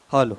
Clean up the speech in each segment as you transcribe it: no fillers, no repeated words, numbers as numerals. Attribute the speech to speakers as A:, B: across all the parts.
A: Hello.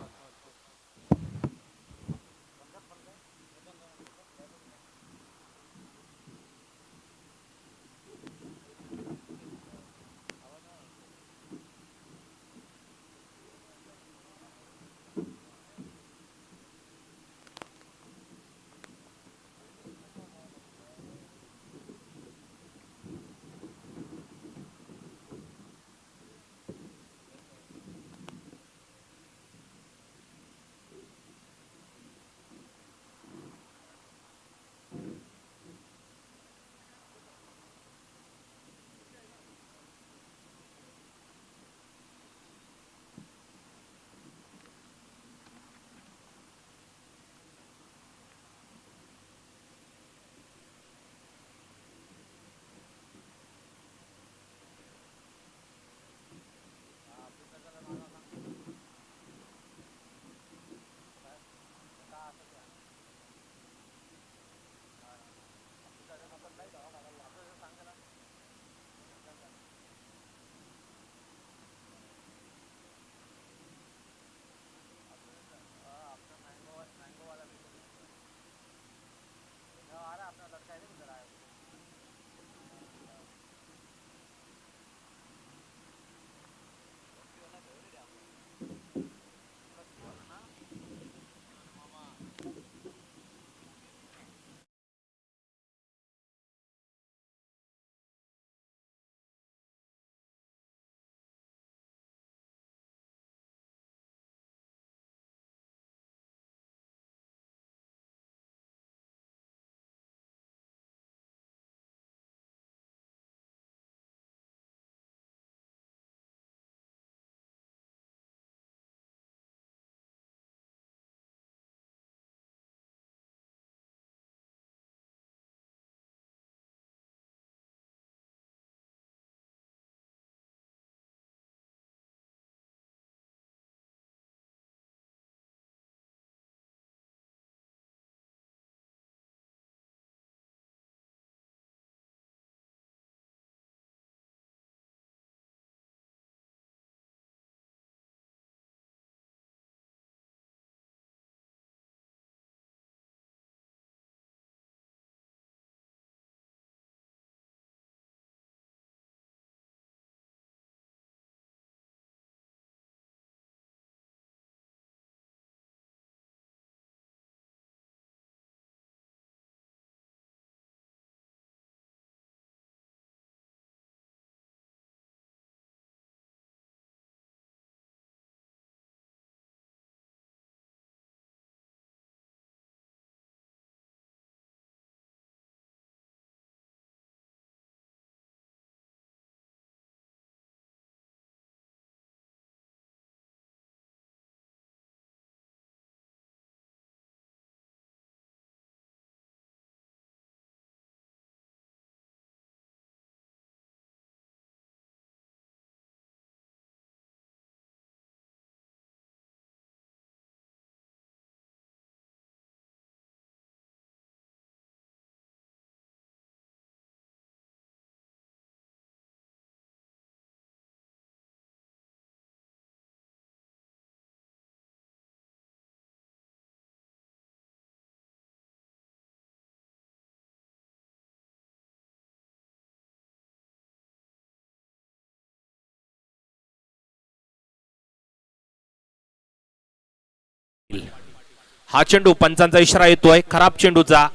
B: हा चेंडू पंचांचा इशारा येतोय खराब चेंडूचा.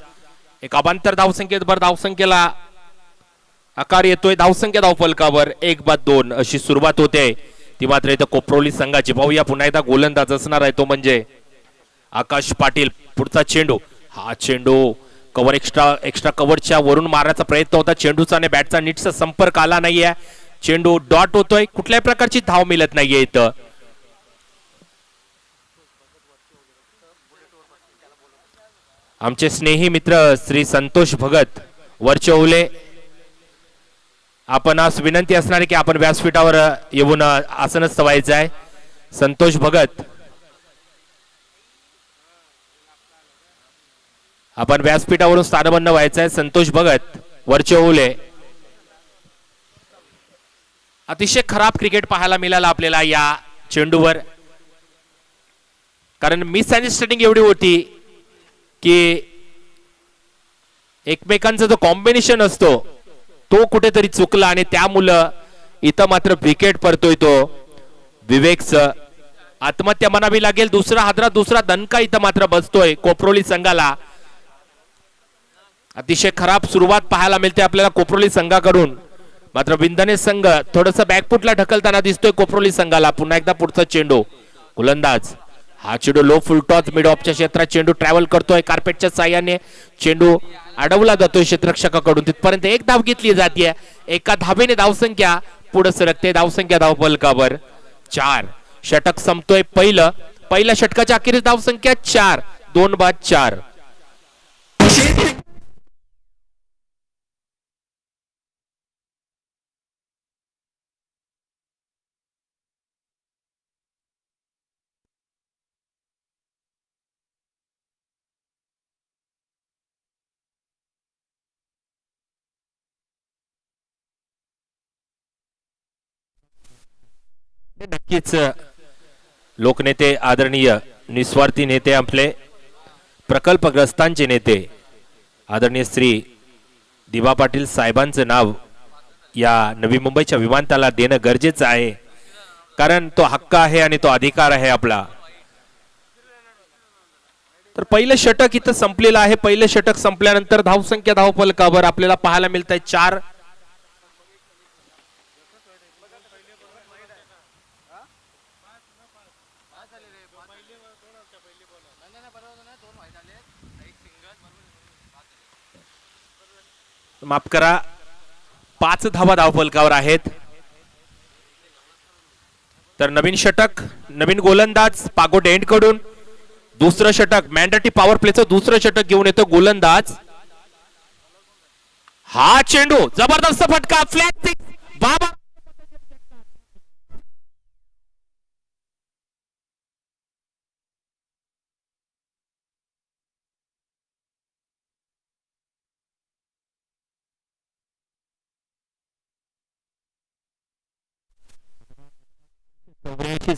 B: एक अबांतर धावसंख्येवर धावसंख्येला आकार येतोय. धावसंख्या धावफलकावर 1-2 अशी सुरुवात होते. ती मात्र इथं कोपरोली संघाची. पाहूया पुन्हा एकदा गोलंदाज असणार आहे तो म्हणजे आकाश पाटील. पुढचा चेंडू. हा चेंडू कव्हर एक्स्ट्रा कव्हरच्या वरून मारण्याचा प्रयत्न होता चेंडूचा आणि बॅटचा नीटचा संपर्क आला नाहीये. चेंडू डॉट होतोय. कुठल्याही प्रकारची धाव मिळत नाहीये इथं. आमचे स्नेही मित्र श्री संतोष भगत वरचौले आपणास विनंती असणार आहे की आपण व्यासपीठावर येऊन आसनस्थ व्हायचं आहे. संतोष भगत आपण व्यासपीठावरून स्थानबद्ध व्हायचं आहे. संतोष भगत वरचौले. अतिशय खराब क्रिकेट पाहायला मिळाला आपल्याला या चेंडूवर. कारण मिसअंडरस्टँडिंग एवढी होती की एकमेकांचा जो कॉम्बिनेशन असतो तो कुठेतरी चुकला आणि त्यामुळे इथं मात्र विकेट पडतोय तो विवेकचं आत्महत्या म्हणावी लागेल. दुसरा हादरा दुसरा दणका इथं मात्र बसतोय कोपरोली संघाला. अतिशय खराब सुरुवात पाहायला मिळते आपल्याला कोपरोली संघाकडून. मात्र विंधने संघ थोडस बॅकफुटला ढकलताना दिसतोय कोपरोली संघाला. पुन्हा एकदा पुढचा चेंडू गोलंदाज हा चेंडू लो फुल टॉच मिड ऑफच्या क्षेत्रात चेंडू ट्रॅव्हल करतोय. कार्पेटच्या साह्याने चेंडू अडवला जातोय क्षेत्ररक्षकाकडून. तिथपर्यंत एक धाव घेतली जाते. एका धावेने धावसंख्या पुढे सरकते. धावसंख्या धावफलकावर 4. षटक संपतोय पहिल्या षटकाच्या अखेरीस धावसंख्या 4. 2/4. नक्कीच लोकनेते आदरणीय निस्वार्थी नेते आपले प्रकल्पग्रस्तांचे नेते आदरणीय श्री दिवा पाटील साहेबांचं नाव या नवी मुंबईच्या विमानतळाला देणं गरजेचं आहे. कारण तो हक्क आहे आणि तो अधिकार आहे आपला. तर पहिलं षटक इथं संपलेलं आहे. पहिलं षटक संपल्यानंतर धावसंख्या धावफलकावर आपल्याला पाहायला मिळत आहे 4. माफ करा 5 धावा धावफलकावर आहेत. तर नवीन षटक नवीन गोलंदाज पागोट एंड कडून दुसरं षटक मॅन्डेटरी पॉवर प्लेचं दुसरं षटक घेऊन येतो गोलंदाज. हा चेंडू जबरदस्त फटका फ्लॅट 6 बाबा.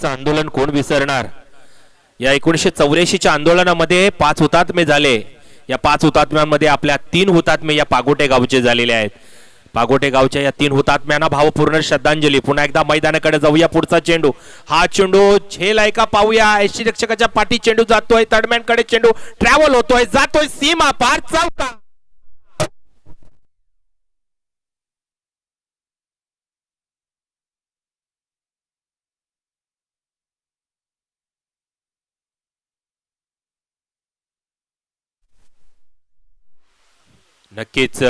B: आंदोलन कोण विसरणार. या 1984च्या आंदोलनामध्ये 5 हुतात्मे झाले. या 5 हुतात्म्यांमध्ये आपल्या 3 हुतात्मे या पागोटे गावचे झालेले आहेत. पागोटे गावच्या या 3 हुतात्म्यांना भावपूर्ण श्रद्धांजली. पुन्हा एकदा मैदानाकडे जाऊया. पुढचा चेंडू हा चेंडू झेल आहे का पाहूया. एसी रक्षकाच्या पाठी चेंडू जातोय. थर्डमॅन कडे चेंडू ट्रॅव्हल होतोय जातोय सीमा पार चौका. नक्कीच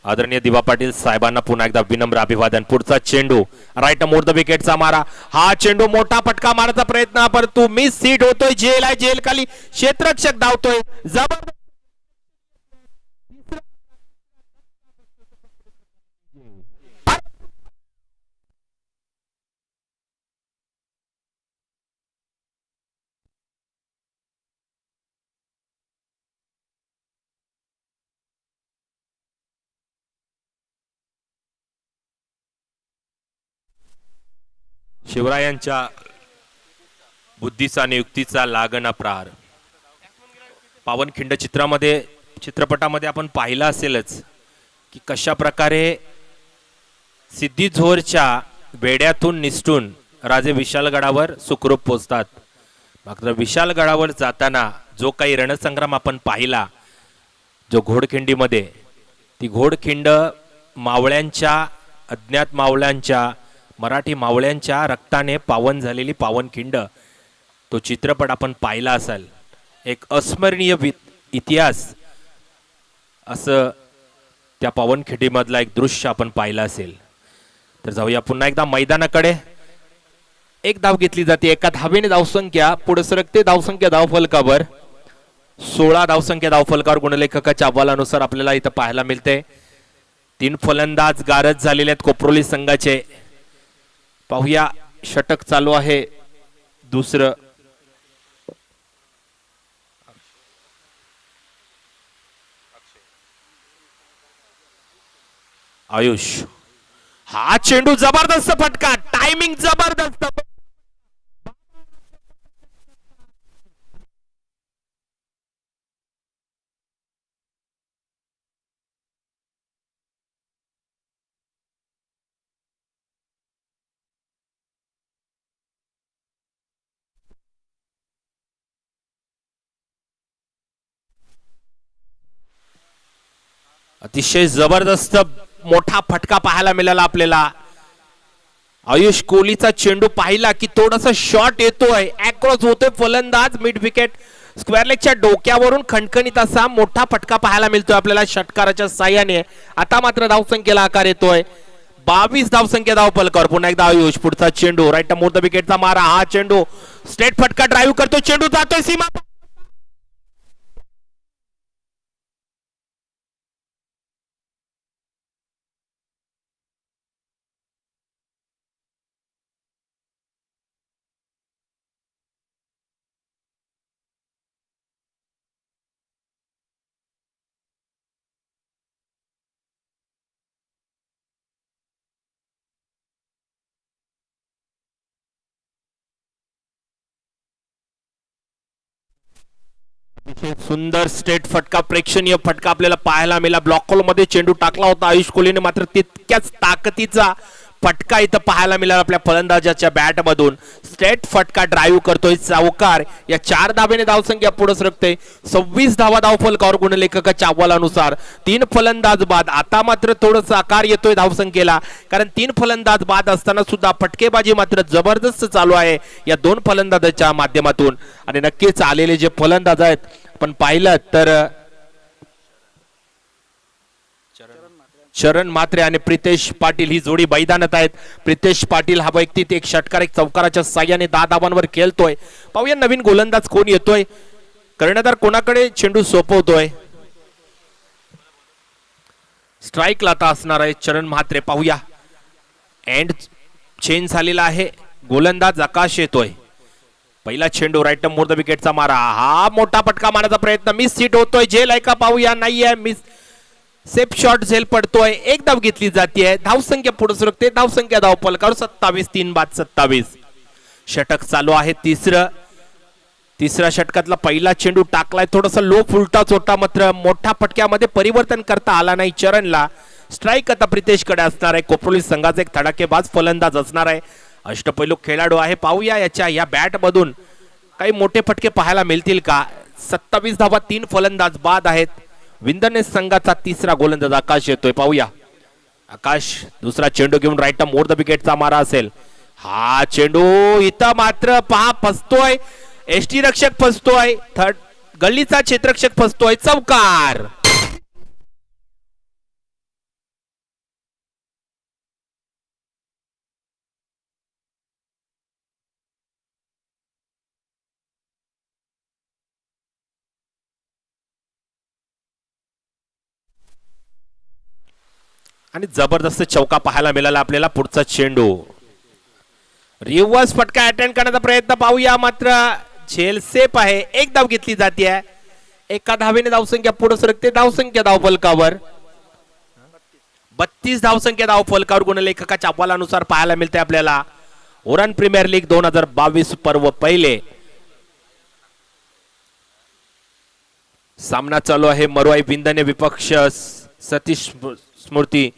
B: आदरणीय दिवा पाटील साहेबांना पुन्हा एकदा विनम्र अभिवादन. पुढचा चेंडू राईट मोर द विकेटचा मारा. हा चेंडू मोठा फटका मारण्याचा प्रयत्न परंतु मिस सीट होतोय. जेल आहे जेल खाली क्षेत्ररक्षक धावतोय. जबरदस्त शिवरायांच्या बुद्धीचा आणि युक्तीचा लागणा प्रार. पावनखिंड चित्रपटामध्ये आपण पाहिलं असेलच की कशा प्रकारे सिद्धी झोरच्या बेड्यातून निसटून राजे विशालगडावर सुखरूप पोचतात. मात्र विशालगडावर जाताना जो काही रणसंग्राम आपण पाहिला जो घोडखिंडीमध्ये ती घोडखिंड मावळ्यांच्या अज्ञात मावळ्यांच्या मराठी मावळ्यांच्या रक्ताने पावन झालेली पावनखिंड तो चित्रपट आपण पाहिला असाल. एक अस्मरणीय इतिहास असं त्या पावनखिंडीमधला एक दृश्य आपण पाहिलं असेल. तर जाऊया पुन्हा एकदा मैदानाकडे. एक धाव घेतली जाते. एका धावेने धावसंख्या पुढे सरकते. धावसंख्या धावफलकावर 16 धावसंख्या धावफलकावर गुणलेखकाच्या अहवालानुसार आपल्याला इथं पाहायला मिळते. 3 फलंदाज गारद झालेले आहेत कोपरोली संघाचे. पाहूया षटक चालू आहे दुसरं. आयुष हा चेंडू जबरदस्त फटका टायमिंग जबरदस्त. अतिशय जबरदस्त मोठा फटका पाहायला मिळाला आपल्याला. आयुष कोहलीचा चेंडू पाहिला की थोडासा शॉट येतोय, अक्रॉस होतोय फलंदाज मिड विकेट स्क्वेअर लेगच्या डोक्यावरून खणखणीत असा मोठा फटका पाहायला मिळतोय आपल्याला षटकाराच्या साह्याने. आता मात्र धावसंख्येला आकार येतोय. 22 धावसंख्या धावफलकावर. पुन्हा एकदा आयुष पुढचा चेंडू राईट मोर द विकेटचा मारा. हा चेंडू स्ट्रेट फटका ड्राईव्ह करतो, चेंडू जातोय सीमा. सुंदर स्ट्रेट फटका, प्रेक्षणीय फटका आपल्याला पाहायला मिळाला. ब्लॉक कॉल मध्ये चेंडू टाकला होता आयुष कोहलीने, मात्र तितक्याच ताकदीचा फटका इथं पाहायला मिळाला आपल्या फलंदाजाच्या बॅट मधून. स्ट्रेट फटका ड्राईव्ह करतोय चौकार. या 4 धावेने धावसंख्या पुढे सरकते. 26 धावा धावफलकावर गुणलेखकाच्या अहवालानुसार. 3 फलंदाज बाद. आता मात्र थोडंसं आकार येतोय धावसंख्येला, कारण 3 फलंदाज बाद असताना सुद्धा फटकेबाजी मात्र जबरदस्त चालू आहे या 2 फलंदाजाच्या माध्यमातून. आणि नक्कीच आलेले जे फलंदाज आहेत पण पाहिलं तर शरण म्हात्रे आणि प्रितेश पाटील ही जोडी मैदानात आहेत. प्रितेश पाटील हा व्यक्ती एक षटकार एक चौकाराच्या साह्याने 10 धावांवर खेळतोय. पाहूया नवीन गोलंदाज कोण येतोय, कर्णधार कोणाकडे चेंडू सोपवतोय. स्ट्राईकला आता असणार आहे शरण म्हात्रे. पाहूया एंड चेंज झालेला आहे. गोलंदाज आकाश येतोय. पहिला चेंडू राईट मोर द विकेटचा मारा. हा मोठा फटका मारण्याचा प्रयत्न, मिस हिट होतोय. झेल आहे का पाहूया. नाहीये, मिस सेफ शॉट झेल पडतोय. एक धाव घेतली जाते. धावसंख्या पुढे सरकते. धावसंख्या धावफलकावर 27. 3 बाद 27. षटक चालू आहे तिसऱ्या षटकातला पहिला चेंडू टाकलाय. थोडासा लो फुलटा चोटा, मात्र मोठ्या फटक्यामध्ये परिवर्तन करता आला नाही चरणला. स्ट्राईक आता प्रितेश कडे असणार आहे. कोपरोली संघाचा एक धडाकेबाज फलंदाज असणार आहे. अष्टपैलू खेळाडू आहे. पाहूया याच्या या बॅट मधून काही मोठे फटके पाहायला मिळतील का. 27 धावा, 3 फलंदाज बाद आहेत. विंदरनेस संघाचा तिसरा गोलंदाज आकाश येतोय. पाहूया आकाश दुसरा चेंडू घेऊन राईट मोर द विकेटचा मारा असेल. हा चेंडू इथं मात्र पहा फसतोय. एसटी रक्षक फसतोय. थर्ड गल्लीचा क्षेत्ररक्षक फसतोय. चौकार. आणि जबरदस्त चौका पाहायला मिळाला आपल्याला. पुढचा चेंडू रिव्हर्स फटका अटेंड करण्याचा प्रयत्न. पाहूया मात्र झेल सेफ आहे. एक धाव घेतली जाते. एका धावेने धावसंख्या पुढे सरकते. धावसंख्या धावफलकावर 32 धावसंख्या धावफलकावर गुणलेखकाच्या अहवालानुसार पाहायला मिळते आपल्याला. ओरान प्रीमियर लीग 2022 पर्व पहिले सामना चालू आहे. मरुआई विंदने विपक्ष सतीश स्मृती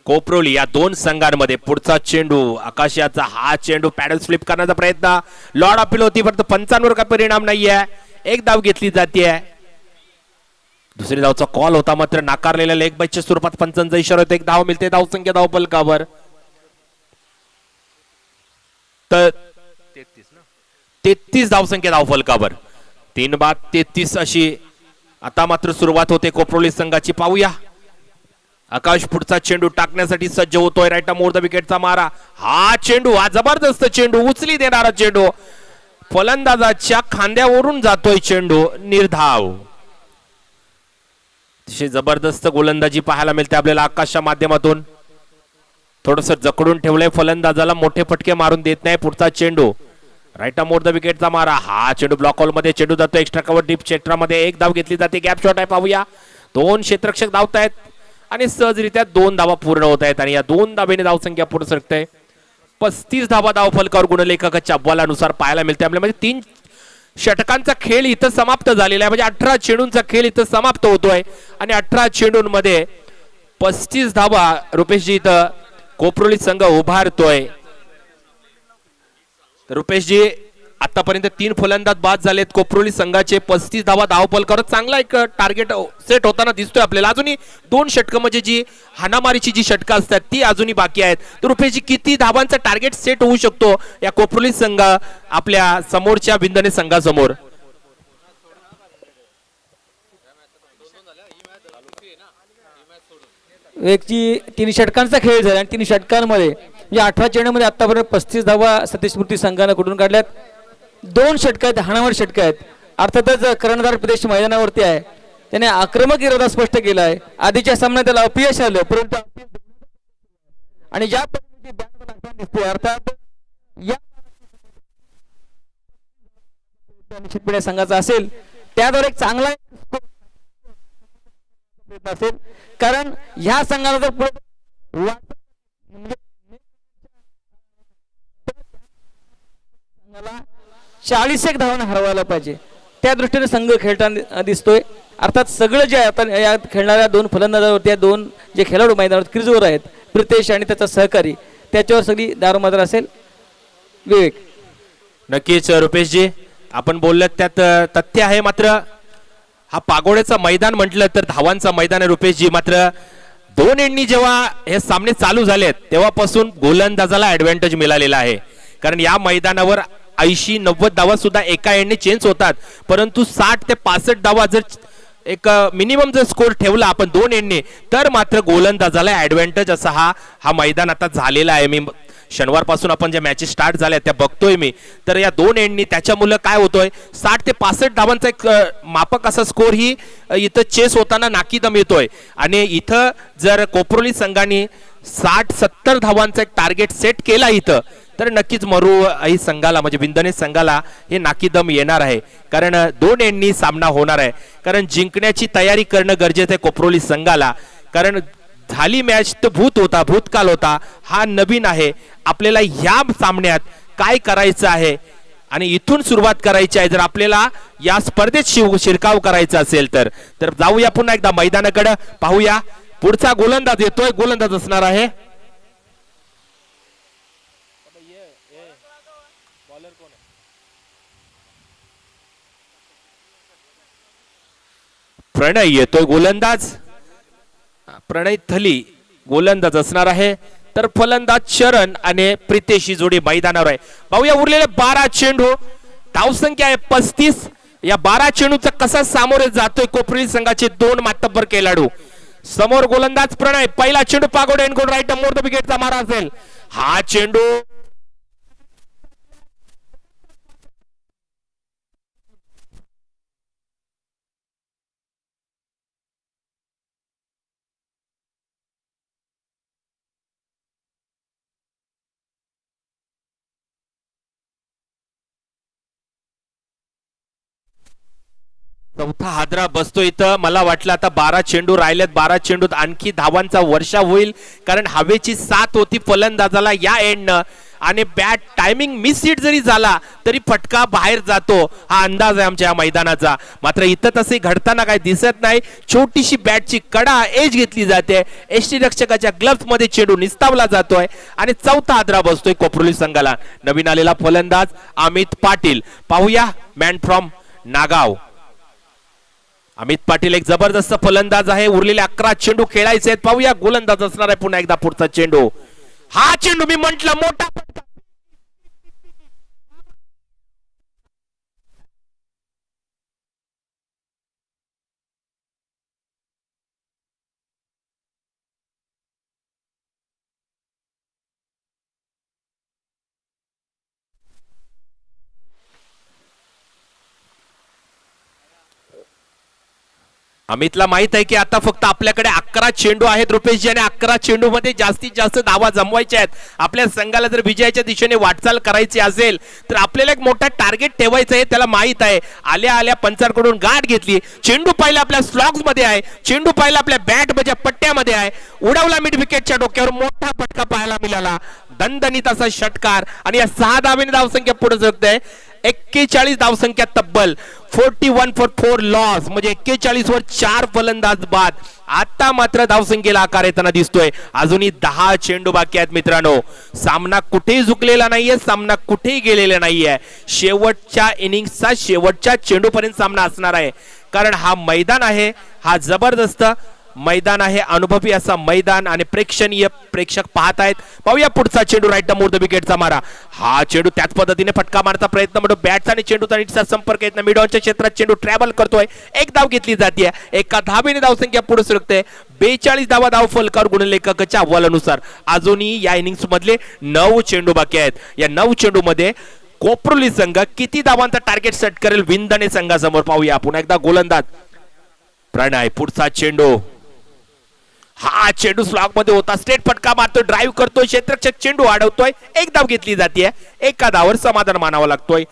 B: कोपरोली या 2 संघांमध्ये. पुढचा चेंडू आकाशाचा. हा चेंडू पॅडल स्लिप करण्याचा प्रयत्न. लॉर्ड अपील होती, फक्त पंचांवर का परिणाम नाहीये. एक धाव घेतली जाते. दुसरी धावचा कॉल होता, मात्र नाकारलेल्या लेग बायच्या स्वरूपात पंचांचा इशारा होता. एक धाव मिळते. धावसंख्या धावफलकावर 33 धावसंख्या धावफलकावर. 3 बाद 33 अशी आता मात्र सुरुवात होते कोपरोली संघाची. पाहूया आकाश पुढचा चेंडू टाकण्यासाठी सज्ज होतोय. राईट मोर द विकेटचा मारा. हा चेंडू, हा जबरदस्त चेंडू, उचली देणारा चेंडू. फलंदाजाच्या खांद्यावरून जातोय चेंडू. निर्धाव. अतिशय जबरदस्त गोलंदाजी पाहायला मिळते आपल्याला आकाशच्या माध्यमातून. थोडस जकडून ठेवलंय फलंदाजाला, मोठे फटके मारून देत नाही. पुढचा चेंडू राईट मोर द विकेटचा मारा. हा चेंडू ब्लॉक हॉल मध्ये चेंडू जातो. एक्स्ट्रा कव्हर डीप क्षेत्रामध्ये. एक धाव घेतली जाते. गॅप शॉट आहे. पाहूया 2 क्षेत्ररक्षक धावतायत आणि सहजरित्या 2 धावा पूर्ण होत आहेत. आणि या 2 धावेने धावसंख्या पुढे सरकते. 35 धावा धावफलकावर गुणलेखकाच्या अहवालानुसार पाहायला मिळते आपल्याला. म्हणजे 3 षटकांचा खेळ इथं समाप्त झालेला आहे. म्हणजे 18 चेंडूंचा खेळ इथं समाप्त होतोय. आणि 18 चेंडूंमध्ये 35 धावा रुपेशजी इथं कोपरोली संघ उभारतोय. रुपेशजी आतापर्यंत 3 फलंदाज बाद झालेत कोपरोली संघाचे. 35 धावा धावफल करत चांगला एक टार्गेट सेट होताना दिसतोय आपल्याला. अजूनही 2 षटकं म्हणजे जी हाणामारीची जी षटकं असतात ती अजूनही बाकी आहेत. तर रुपेशजी किती धावांचा टार्गेट सेट होऊ शकतो या कोपरोली संघ आपल्या समोरच्या बिंदने संघासमोर?
A: एक जी 3 षटकांचा खेळ झाला आणि 3 षटकांमध्ये या 18 चेंडूमध्ये आतापर्यंत 35 धावा सतीस्मृती संघानं कुठून काढल्यात. 2 षटक आहेत, हाणामारी षटक आहेत. अर्थातच कर्णधार प्रदेश मैदानावरती आहे, त्याने आक्रमक इरादा स्पष्ट केला आहे. आधीच्या सामन्यात त्याला अपयश आलं, परंतु आणि ज्या पद्धतीने दिसते अर्थात या निश्चितपणे संघाचा असेल त्याद्वारे एक चांगला असेल, कारण ह्या संघाला जर पुढे 40 धावांना हरवायला पाहिजे, त्या दृष्टीने संघ खेळताना दिसतोय. अर्थात सगळं जे आता या खेळणाऱ्या 2 फलंदाजावरती या 2 जे खेळाडू मैदानावर क्रीजवर आहेत, प्रितेश आणि त्याचा सहकारी, त्याच्यावर सगळी दारोमदार असेल. विवेक,
B: नक्कीच रुपेशजी आपण बोललात त्यात तथ्य आहे. मात्र हा पागोड्याचं मैदान म्हटलं तर धावांचं मैदान आहे रुपेशजी. मात्र 2 एंडनी जेव्हा हे सामने चालू झालेत तेव्हापासून गोलंदाजाला ऍडव्हान्टेज मिळालेला आहे. कारण या मैदानावर 80-90 धावा सुद्धा एका एंडने चेंज होतात, परंतु 60 ते 65 धावा जर एक मिनिमम जर स्कोर ठेवला आपण 2 एंडने तर मात्र गोलंदाजाला ऍडव्हान्टेज असा हा मैदान आता झालेला आहे. मी शनिवारपासून आपण ज्या मॅचेस स्टार्ट झाल्या त्या बघतोय मी, तर या 2 एंडनी त्याच्यामुळे काय होतोय 60 ते 65 धावांचा एक मापक असा स्कोर ही इथं चेस होताना नाकीदम येतोय. आणि इथं जर कोपरोली संघाने 60-70 धावांचा एक टार्गेट सेट केला इथं तर नक्कीच मरुआई संघाला म्हणजे बिंदने संघाला हे नाकीदम येणार आहे. कारण 2 एंडनी सामना होणार आहे, कारण जिंकण्याची तयारी करणं गरजेचं आहे कोपरोली संघाला. कारण झाली मॅच तर भूतकाल होता, हा नवीन आहे. आपल्याला ह्या सामन्यात काय करायचं आहे आणि इथून सुरुवात करायची आहे जर आपल्याला या स्पर्धेत शिरकाव करायचा असेल तर जाऊया पुन्हा एकदा मैदानाकडे, पाहूया पुढचा गोलंदाज येतोय. गोलंदाज असणार आहे प्रणय येतोय गोलंदाज. प्रणय थली गोलंदाज असणार आहे. तर फलंदाज चरण आणि प्रितेश ही जोडी मैदानावर आहे. पाहूया उरलेले 12 चेंडू, धावसंख्या आहे 35. या 12 चेंडूचा कसा सामोरे जातोय कोपरोली संघाचे 2 मातब्बर खेळाडू. समोर गोलंदाज प्रणय, पहिला चेंडू पागोडे एंड गोल राईट मोर द विकेटचा मारा असेल. हा चेंडू चौथा हादरा बसतो इथं. मला वाटलं आता 12 चेंडू राहिलेत, 12 चेंडूत आणखी धावांचा वर्षा होईल, कारण हवेची साथ होती फलंदाजाला या एंडनं आणि बॅट टायमिंग मिस हिट जरी झाला तरी फटका बाहेर जातो, हा अंदाज आहे आमच्या या मैदानाचा. मात्र इथं तसे घडताना काही दिसत नाही. छोटीशी बॅटची कडा एज घेतली जाते, एसटी रक्षकाच्या ग्लव्स मध्ये चेंडू निस्तावला जातोय आणि चौथा हादरा बसतोय कोपरोली संघाला. नवीन आलेला फलंदाज अमित पाटील, पाहूया मॅन फ्रॉम नागाव. अमित पाटील एक जबरदस्त फलंदाज आहे. उरलेले 11 चेंडू खेळायचे आहेत. पाहूया गोलंदाज असणार आहे पुन्हा एकदा पुढचा चेंडू. हा चेंडू मी म्हंटल मोठा अमितला माहित आहे की आता फक्त आपल्याकडे 11 चेंडू आहेत रुपेशजी आणि 11 चेंडू मध्ये जास्तीत जास्त धावा जमवायच्या आहेत. आपल्या संघाला जर विजयाच्या दिशेने वाटचाल करायची असेल तर आपल्याला एक मोठा टार्गेट ठेवायचं आहे, त्याला माहित आहे. आल्या आल्या पंचांकडून गाठ घेतली, चेंडू पाहिला आपल्या स्लॉग्स मध्ये आहे, चेंडू पाहिला आपल्या बॅट मध्ये पट्ट्यामध्ये आहे, उडवला मिड विकेटच्या डोक्यावर, मोठा फटका पाहायला मिळाला. दणदणीत असा षटकार आणि या 6 धावेने धावसंख्या पुढे सरकते. 41 धावसंख्या तब्बल. 41 फॉर 4 लॉस म्हणजे 41 वर 4 फलंदाज बाद. आता मात्र धावसंख्येला आकार येताना दिसतोय. अजूनही 10 चेंडू बाकी आहेत मित्रांनो. सामना कुठेही झुकलेला नाहीये, सामना कुठेही गेलेला नाहीये. शेवटच्या इनिंग्सचा शेवटच्या चेंडूपर्यंत सामना असणार आहे. कारण हा मैदान आहे, हा जबरदस्त मैदान आहे, अनुभवी असा मैदान आणि प्रेक्षणीय प्रेक्षक पाहत आहेत. पाहूया पुढचा चेंडू राईट द मोर द विकेटचा मारा. हा चेंडू त्याच पद्धतीने फटका मारता प्रयत्न म्हणतो. बॅट्स आणि चेंडूचा नीटचा संपर्क येत नाही. मिडऑनच्या क्षेत्रात चेंडू ट्रॅव्हल करतोय. एक धाव घेतली जाते. एका धावेने धावसंख्या पुढे सरकते. 42 धावा धाव फलकावर गुणलेखकाच्या अहवालानुसार. अजूनही या इनिंग्स मधले 9 चेंडू बाकी आहेत. या 9 चेंडू मध्ये कोपरोली संघ किती धावांचा टार्गेट सेट करेल विंदणे संघासमोर पाहूया. पुन्हा एकदा गोलंदाज प्रणय. पुढचा चेंडू. हा चेंडू स्लॉग मध्ये होता. स्ट्रेट फटका मारतोय, ड्राईव्ह करतोय, क्षेत्ररक्षक चेंडू अडवतोय. एक धाव घेतली जाते. एका धावावर समाधान मानावं लागतोय.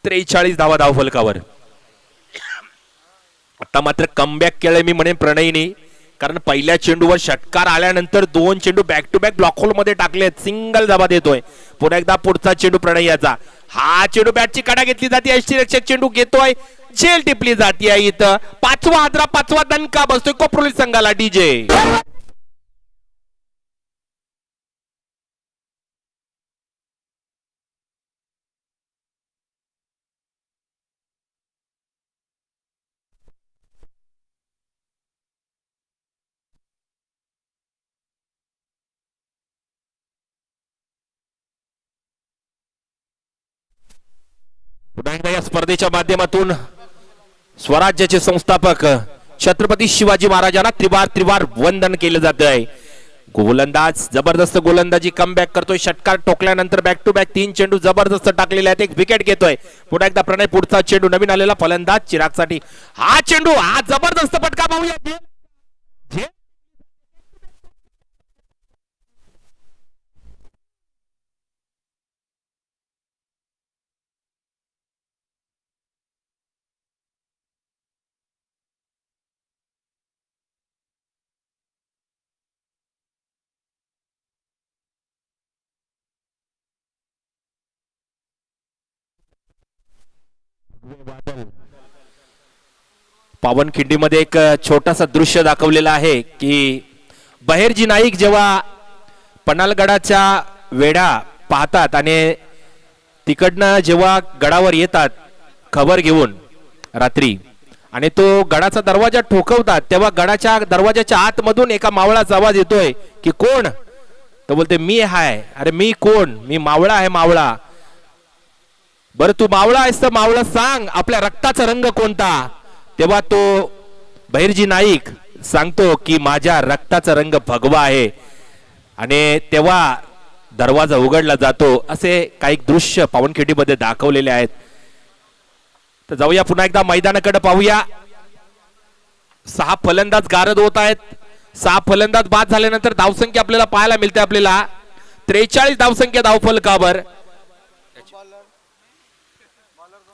B: 43 धावा धाव फलकावर. आता मात्र कमबॅक केलंय मी म्हणेन प्रणयनी. कारण पहिल्या चेंडूवर षटकार आल्यानंतर 2 चेंडू back to back blockhole मध्ये टाकलेत. सिंगल धावा देतोय. पुन्हा एकदा पुढचा चेंडू प्रणयाचा. हा चेंडू बॅटची कडा घेतली जाते. यष्टीरक्षक चेंडू घेतोय, झेल टिपली जाते. इथं 5वा हादरा 5वा दणका बसतोय कोपरोली संघाला. डीजे पुन्हा एकदा या स्पर्धेच्या माध्यमातून स्वराज्याचे संस्थापक छत्रपती शिवाजी महाराजांना त्रिवार वंदन केलं जात आहे. गोलंदाज जबरदस्त गोलंदाजी कमबॅक करतोय. षटकार टोकल्यानंतर बॅक टू बॅक 3 चेंडू जबरदस्त टाकलेले आहेत. एक विकेट घेतोय. पुन्हा एकदा प्रणय. पुढचा चेंडू नवीन आलेला फलंदाज चिरागसाठी. हा चेंडू, हा जबरदस्त फटका पाहूया. पावनखिंडीमध्ये एक छोटासा दृश्य दाखवलेला आहे की बहिर्जी नाईक जेव्हा पन्हाळगडाच्या वेढा पाहतात आणि तिकडनं जेव्हा गडावर येतात खबर घेऊन रात्री आणि तो गडाचा दरवाजा ठोकवतात, तेव्हा गडाच्या दरवाजाच्या आतमधून एका मावळाचा आवाज येतोय की कोण? तो बोलते मी हाय. अरे मी कोण? मी मावळा आहे. मावळा. बरं तू मावळा आहेस तर मावळा सांग आपल्या रक्ताचा रंग कोणता? तेव्हा तो बहिर्जी नाईक सांगतो की माझ्या रक्ताचा रंग भगवा आहे. आणि तेव्हा दरवाजा उघडला जातो. असे काही दृश्य पावनखिंडीमध्ये दाखवलेले आहेत. तर जाऊया पुन्हा एकदा मैदानाकडे पाहूया. 6 फलंदाज गारद होत आहेत. 6 फलंदाज बाद झाल्यानंतर धावसंख्या आपल्याला पाहायला मिळते. आपल्याला 43 धावसंख्या धावफलकावर.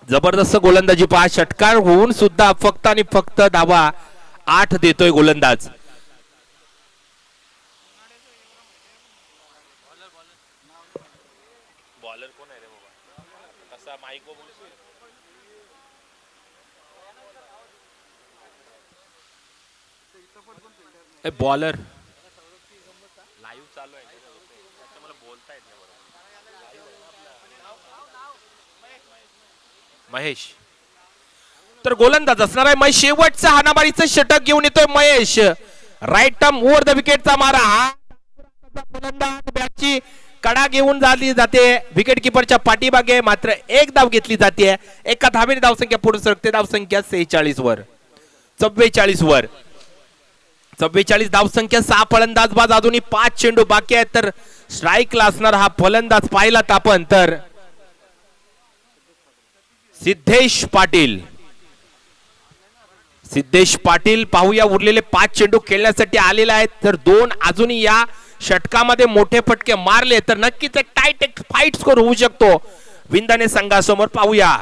B: जबरदस्त गोलंदाजी पहा. षटकार होऊन सुद्धा फक्त आणि फक्त धावा 8 देतोय गोलंदाज. बॉलर कोण आहे रे बाबा? कसा माईक बॉलर लाईव्ह चालू आहे. मला बोलता येत नाही. महेश तर गोलंदाज असणार आहे. महेश शेवटचा हाणामारीचं षटक घेऊन येतोय. Mahesh right arm over the विकेटचा मारा. हा गोलंदाज बॅटची कडा घेऊन झाली जाते विकेट किपरच्या पाठीमागे. मात्र एक धाव घेतली जाते. एका धावेने धावसंख्या पुढे सरकते. धावसंख्या 46 वर 44 वर 44 धावसंख्या. 6 फलंदाज बाद. अजूनही 5 चेंडू बाकी आहेत. तर स्ट्राईकला असणार हा फलंदाज पाहिलात आपण तर सिद्धेश पाटील. सिद्धेश पाटील पाहूया. उरलेले 5 चेंडू खेळण्यासाठी आलेले आहेत. तर 2 अजूनही या षटकामध्ये मोठे फटके मारले तर नक्कीच एक टाईट एक फाईट स्कोर होऊ शकतो विंदाने संघासमोर. पाहूया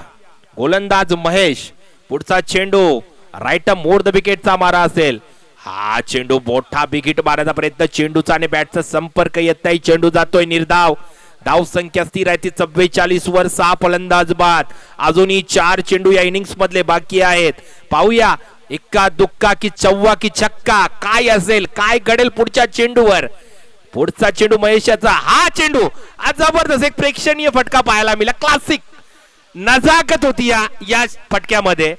B: गोलंदाज महेश. पुढचा चेंडू राईट मोर द विकेटचा मारा असेल. हा चेंडू मोठा बिगिट मारायचा प्रयत्न, चेंडूचा आणि बॅटचा संपर्क येत नाही, चेंडू जातोय निर्धाव. धाव संख्या स्थिर आहे ती 44 वर, 6 फलंदाज बाद. अजूनही 4 चेंडू या इनिंग्स मधले बाकी आहेत. पाहूया इक्का दुक्का की चौवा की छक्का काय असेल, काय घडेल पुढच्या चेंडूवर. पुढचा चेंडू महेशाचा, हा चेंडू आज जबरदस्त एक प्रेक्षणीय फटका पाहायला मिळाला. क्लासिक नजाकत होती या फटक्यामध्ये.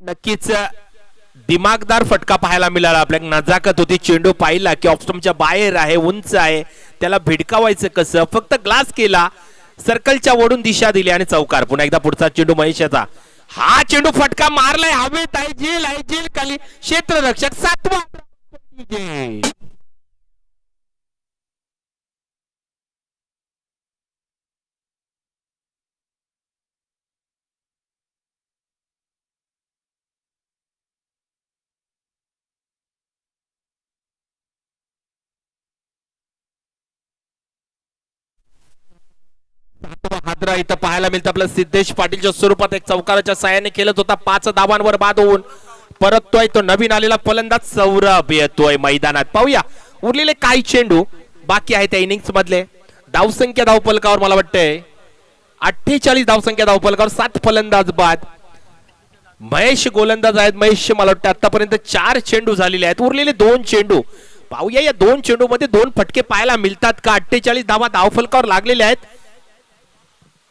B: नक्कीच दिमागदार फटका पाहायला मिळाला. आपल्या नजाकत होती, चेंडू पाहिला की ऑप्स्टमच्या बाहेर आहे, उंच आहे, त्याला भिडकावायचं कसं, फक्त ग्लास केला, सर्कलच्या वडून दिशा दिली आणि चौकार. पुन्हा एकदा पुढचा चेंडू महेशाचा, हा चेंडू फटका मारलाय हवेत, आहे जेल खाली, क्षेत्ररक्षक 7वा. हादरा इथं पाहायला मिळतं. आपलं सिद्धेश पाटीलच्या स्वरूपात एक चौकाराच्या साहाय्याने खेळत होता, 5 धावांवर बाद होऊन परततोय तो नवीन आलेला फलंदाज सौरभ येतोय मैदानात. पाहूया उरलेले काही चेंडू बाकी आहेत त्या इनिंग्स मधले. धावसंख्या धावफलकावर मला वाटतंय 48 धावसंख्या धावफलकावर, 7 फलंदाज बाद. महेश गोलंदाज आहेत. महेश मला वाटतं आतापर्यंत 4 चेंडू झालेले आहेत. उरलेले 2 चेंडू पाहूया, या 2 चेंडू मध्ये 2 फटके पाहायला मिळतात का. 48 धावा धावफलकावर लागलेल्या आहेत.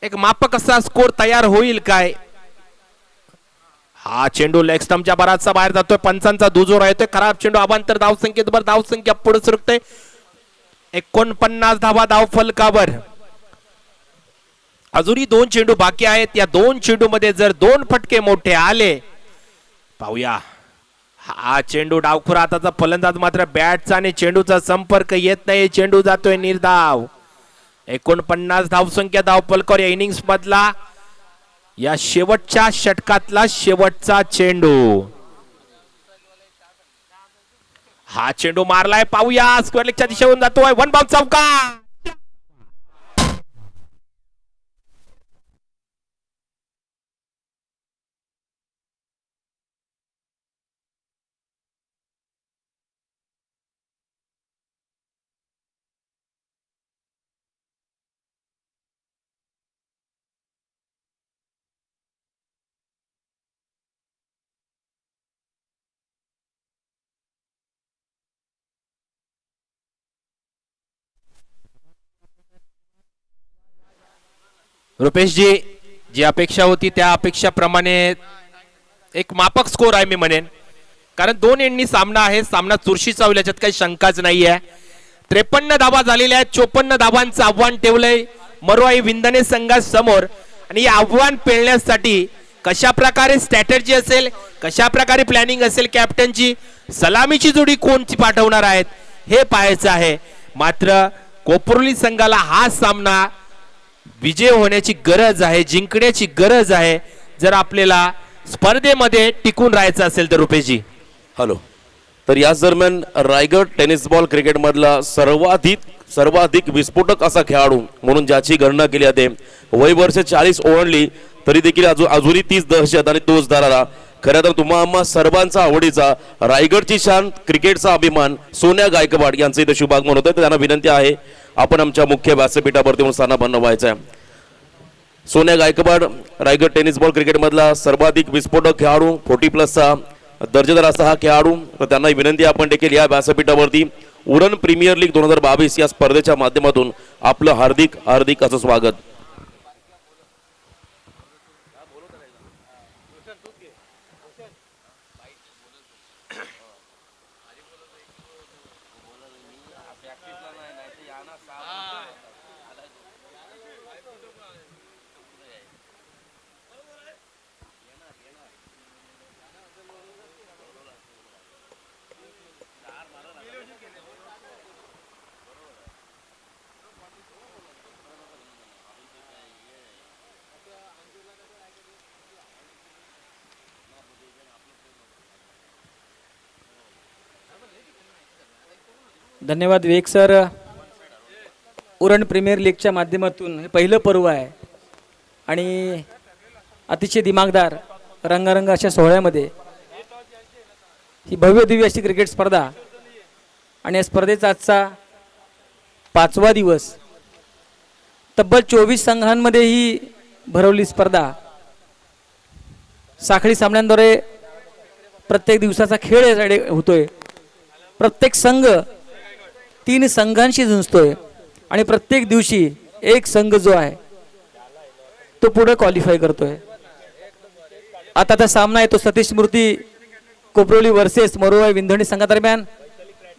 B: एक मापक असा स्कोर तयार होईल काय. हा चेंडू लेग स्टंपच्या बराचसा बाहेर जातोय, पंचांचा दुजोरा येतोय. खराब चेंडू अवांतर धावसंख्येत भर, धावसंख्या पुढे सरकते 49 धावा धावफलकावर. अजूनही 2 चेंडू बाकी आहेत. या 2 चेंडू मध्ये जर 2 फटके मोठे आले, पाहूया हा चेंडू डावखुरा हाताचा फलंदाज मात्र बॅटचा आणि चेंडूचा संपर्क येत नाही, चेंडू जातोय निर्धाव. 49 धावसंख्या धावफलकावर या इनिंग्स मधला या शेवटच्या षटकातला शेवटचा चेंडू. हा चेंडू मारलाय, पाहूया स्क्वेअर लेगच्या दिशेवरून जातोय, 1 बाउंस चौकार. रुपेश जी, जी अपेक्षा होती त्या अपेक्षाप्रमाणे एक मापक स्कोर आहे मी म्हणेन, कारण 2 एंडनी सामना आहे. सामना चुरशी चावला, याच्यात काही शंकाच नाही आहे. 53 धावा झालेल्या आहेत. 54 धावांचं आव्हान ठेवलंय मरुआई विंदने संघासमोर. आणि हे आव्हान पेलण्यासाठी कशा प्रकारे स्ट्रॅटेजी असेल, कशा प्रकारे प्लॅनिंग असेल, कॅप्टनची सलामीची जोडी कोणती पाठवणार आहेत हे पाहायचं आहे. मात्र कोपरोली संघाला हा सामना विजय होण्याची गरज आहे, जिंकण्याची गरज आहे, जर आपल्याला स्पर्धेमध्ये टिकून राहायचं असेल तर. रुपेशजी,
C: हॅलो. तर याच दरम्यान रायगड टेनिस बॉल क्रिकेट मधला सर्वाधिक विस्फोटक असा खेळाडू म्हणून ज्याची गणना केली जाते, वय वर्ष 40 ओलांडली तरी देखील अजूनही 30 दहशत आणि तोच दाराला. खरं तर तुम्हा सर्वांचा आवडीचा रायगडची शान, क्रिकेटचा अभिमान सोन्या गायकवाड यांचं इथं शुभागमन होतं. तर त्यांना विनंती आहे आपण आमच्या मुख्य व्यासपीठावरती म्हणून स्थानापन्न व्हायचं आहे. सोन्या Gaikwad Raigad tennis ball cricket मधला सर्वाधिक विस्फोटक खेळाडू, 40+ दर्जेदार असा हा खेळाडू. तर त्यांना विनंती आपण देखील या व्यासपीठावरती उरण प्रीमियर लीग 2022 या स्पर्धेच्या माध्यमातून आपलं हार्दिक हार्दिक असं स्वागत.
A: धन्यवाद विवेक सर. उरण प्रीमियर लीगच्या माध्यमातून हे पहिलं पर्व आहे आणि अतिशय दिमागदार रंगारंग अशा सोहळ्यामध्ये ही भव्य दिव्य अशी क्रिकेट स्पर्धा आणि या स्पर्धेचा आजचा 5वा दिवस तब्बल 24 संघांमध्ये ही भरवली स्पर्धा साखळी सामन्यांद्वारे प्रत्येक दिवसाचा खेळ होतोय. प्रत्येक संघ 3 संघांशी झुंजतोय आणि प्रत्येक दिवशी एक संघ जो आहे तो पुढे क्वालिफाय करतोय. आता सामना आहे तो सतीश मूर्ती कोपरोली वर्सेस मरोवाई विंधणी संघादरम्यान.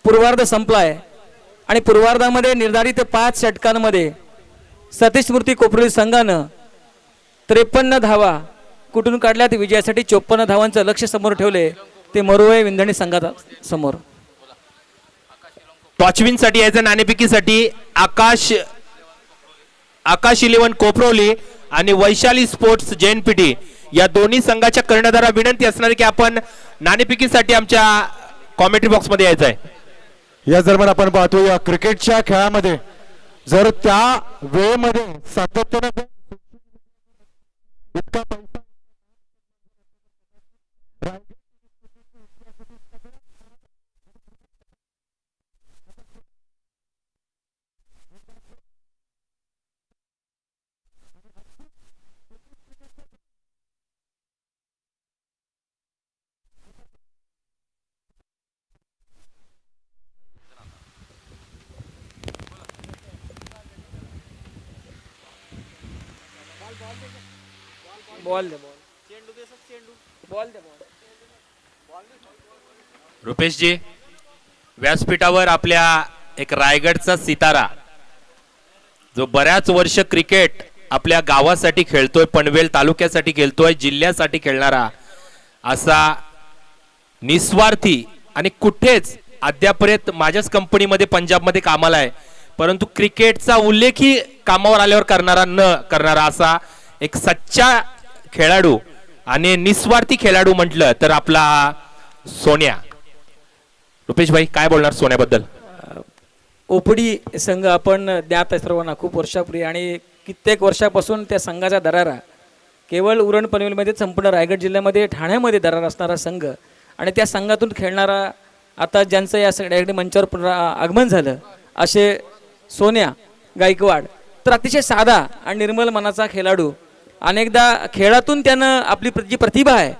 A: पूर्वार्ध संपलाय आणि पूर्वार्धामध्ये निर्धारित 5 षटकांमध्ये सतीश मूर्ती कोपरोली संघानं 53 धावा कुठून काढल्यात. विजयासाठी 54 धावांचं लक्ष्य समोर ठेवले ते मरोवाई विंधणी संघात समोर.
B: टॉचविन साठी यायचं नाणेफेकीसाठी आकाश 11 कोपरोली आणि वैशाली स्पोर्ट्स जैनपीटी या दोन्ही संघाच्या कर्णधारा विनंती असणार की आपण नाणेफेकीसाठी आमच्या कॉमेंट्री बॉक्स मध्ये यायचं आहे.
D: या दरम्यान आपण पाहतो या क्रिकेटच्या खेळामध्ये जर त्या वेळेमध्ये सातत्याने इतका पैसा
A: बॉल दे बॉल
B: रुपेशजी व्यासपीठावर आपल्या एक रायगडचा सितारा जो बऱ्याच वर्ष क्रिकेट आपल्या गावासाठी खेळतोय, पनवेल तालुक्यासाठी खेळतोय, जिल्ह्यासाठी खेळणारा असा निस्वार्थी आणि कुठेच अद्यापर्यंत माझ्याच कंपनीमध्ये पंजाबमध्ये कामाला आहे परंतु क्रिकेटचा उल्लेखही कामावर आल्यावर करणारा असा एक सच्चा खेळाडू आणि निस्वार्थी खेळाडू म्हटलं तर आपला सोन्या. रुपेश भाई काय बोलणार सोन्याबद्दल?
A: ओपडी संघ आपण ज्ञात आहे सर्वांना खूप वर्षापूर्वी आणि कित्येक वर्षापासून त्या संघाचा दरारा केवळ उरण पनवेलमध्ये संपूर्ण रायगड जिल्ह्यामध्ये ठाण्यामध्ये दरारा असणारा संघ आणि त्या संघातून खेळणारा आता ज्यांचं या सगळ्याकडे मंचावर आगमन झालं असे सोन्या गायकवाड. तर अतिशय साधा आणि निर्मल मनाचा खेळाडू. अनेकदा खेळातून त्यानं आपली जी प्रतिभा आहे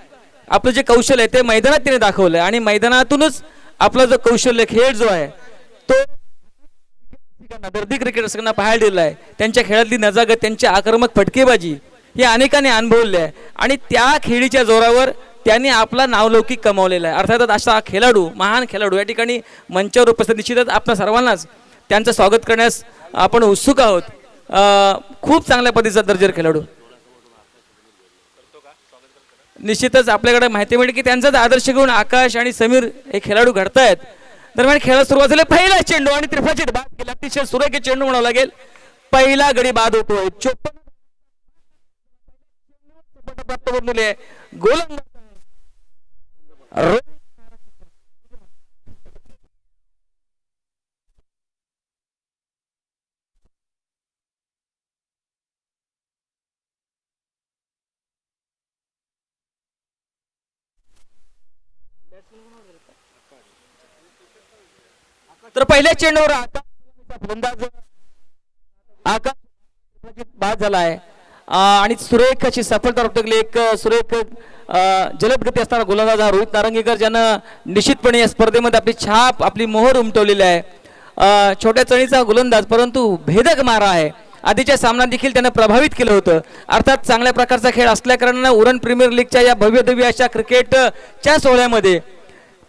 A: आपलं जे कौशल्य आहे ते मैदानात त्याने दाखवलं आणि मैदानातूनच आपला जो कौशल्य खेळ जो आहे तो दर्दी क्रिकेटर्सना पाहायला दिलेला आहे. त्यांच्या खेळातली नजाकत, त्यांची आक्रमक फटकेबाजी हे अनेकांनी अनुभवले आहे आणि त्या खेळीच्या जोरावर त्यांनी आपला नावलौकिक कमावलेला आहे. अर्थातच असा खेळाडू, महान खेळाडू या ठिकाणी मंचावर उपस्थित निश्चितच आपल्या सर्वांनाच त्यांचं स्वागत करण्यास आपण उत्सुक आहोत. खूप चांगल्या पद्धतीचा दर्जेदार खेळाडू. निश्चितच आपल्याकडे माहिती मिळेल की त्यांचाच आदर्श घेऊन आकाश आणि समीर हे खेळाडू घडतायत. दरम्यान खेळाला सुरुवात झाली. पहिला चेंडू आणि त्रिफळाची बाद केला. अतिशय सुरेख चेंडू म्हणावं लागेल. पहिला गडी बाद होतोय. 54 गोलंदाज तर पहिल्या चेंडूवर फलंदाज आकाश बाद झाला आहे आणि सुरेख अशी सफलता रोखली. एक सुरेख जलद गती असणारा गोलंदाज रोहित नारंगीकर ज्यानं निश्चितपणे या स्पर्धेमध्ये आपली छाप, आपली मोहर उमटवलेली आहे. छोट्या चणीचा गोलंदाज परंतु भेदक मारा आहे. आधीच्या सामन्यात देखील त्यानं प्रभावित केलं होतं. अर्थात चांगल्या प्रकारचा खेळ असल्या कारणानं उरण प्रीमियर लीगच्या या भव्य दिव्य अशा क्रिकेटच्या सोहळ्यामध्ये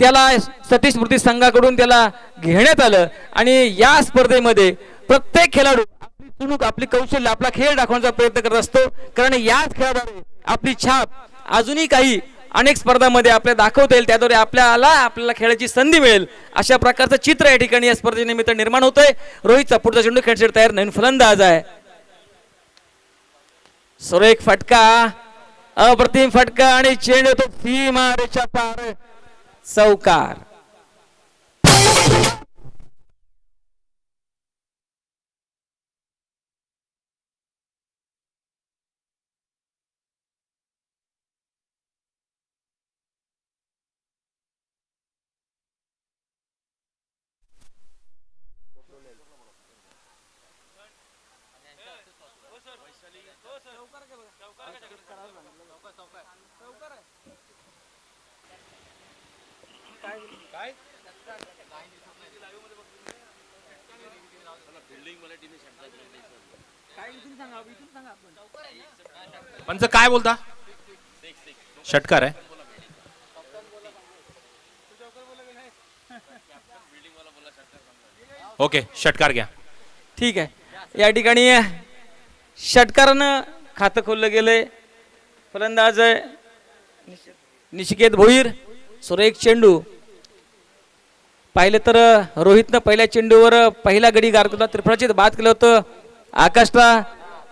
A: त्याला सतीश मूर्ती संघाकडून त्याला घेण्यात आलं आणि या स्पर्धेमध्ये प्रत्येक खेळाडू आपली चुणूक, आपली कौशल्य, आपला खेळ दाखवण्याचा प्रयत्न करत असतो. कारण याच खेळाद्वारे आपली छाप अजूनही काही अनेक स्पर्धांमध्ये आपल्याला दाखवता येईल, त्याद्वारे आपल्याला खेळाची संधी मिळेल अशा प्रकारचं चित्र या ठिकाणी या स्पर्धेनिमित्त निर्माण होतंय. रोहितचा पुढचा चेंडू खेळासाठी तयार, नवीन फलंदाज आहे. सुरेख फटका, अप्रतिम फटका आणि चेंडू तो सीमारेषा पार चौकार.
B: पंच काय बोलता? षटकार आहे. ओके, षटकार घ्या.
A: ठीक आहे. या ठिकाणी षटकारानं खातं खोललं गेलंय. फलंदाज निशिकेत भोईर. सुरेख चेंडू. पाहिलं तर रोहितनं पहिल्या चेंडूवर पहिला गडी गारकुला त्रिफळाची बाद केलं होतं आकाशला.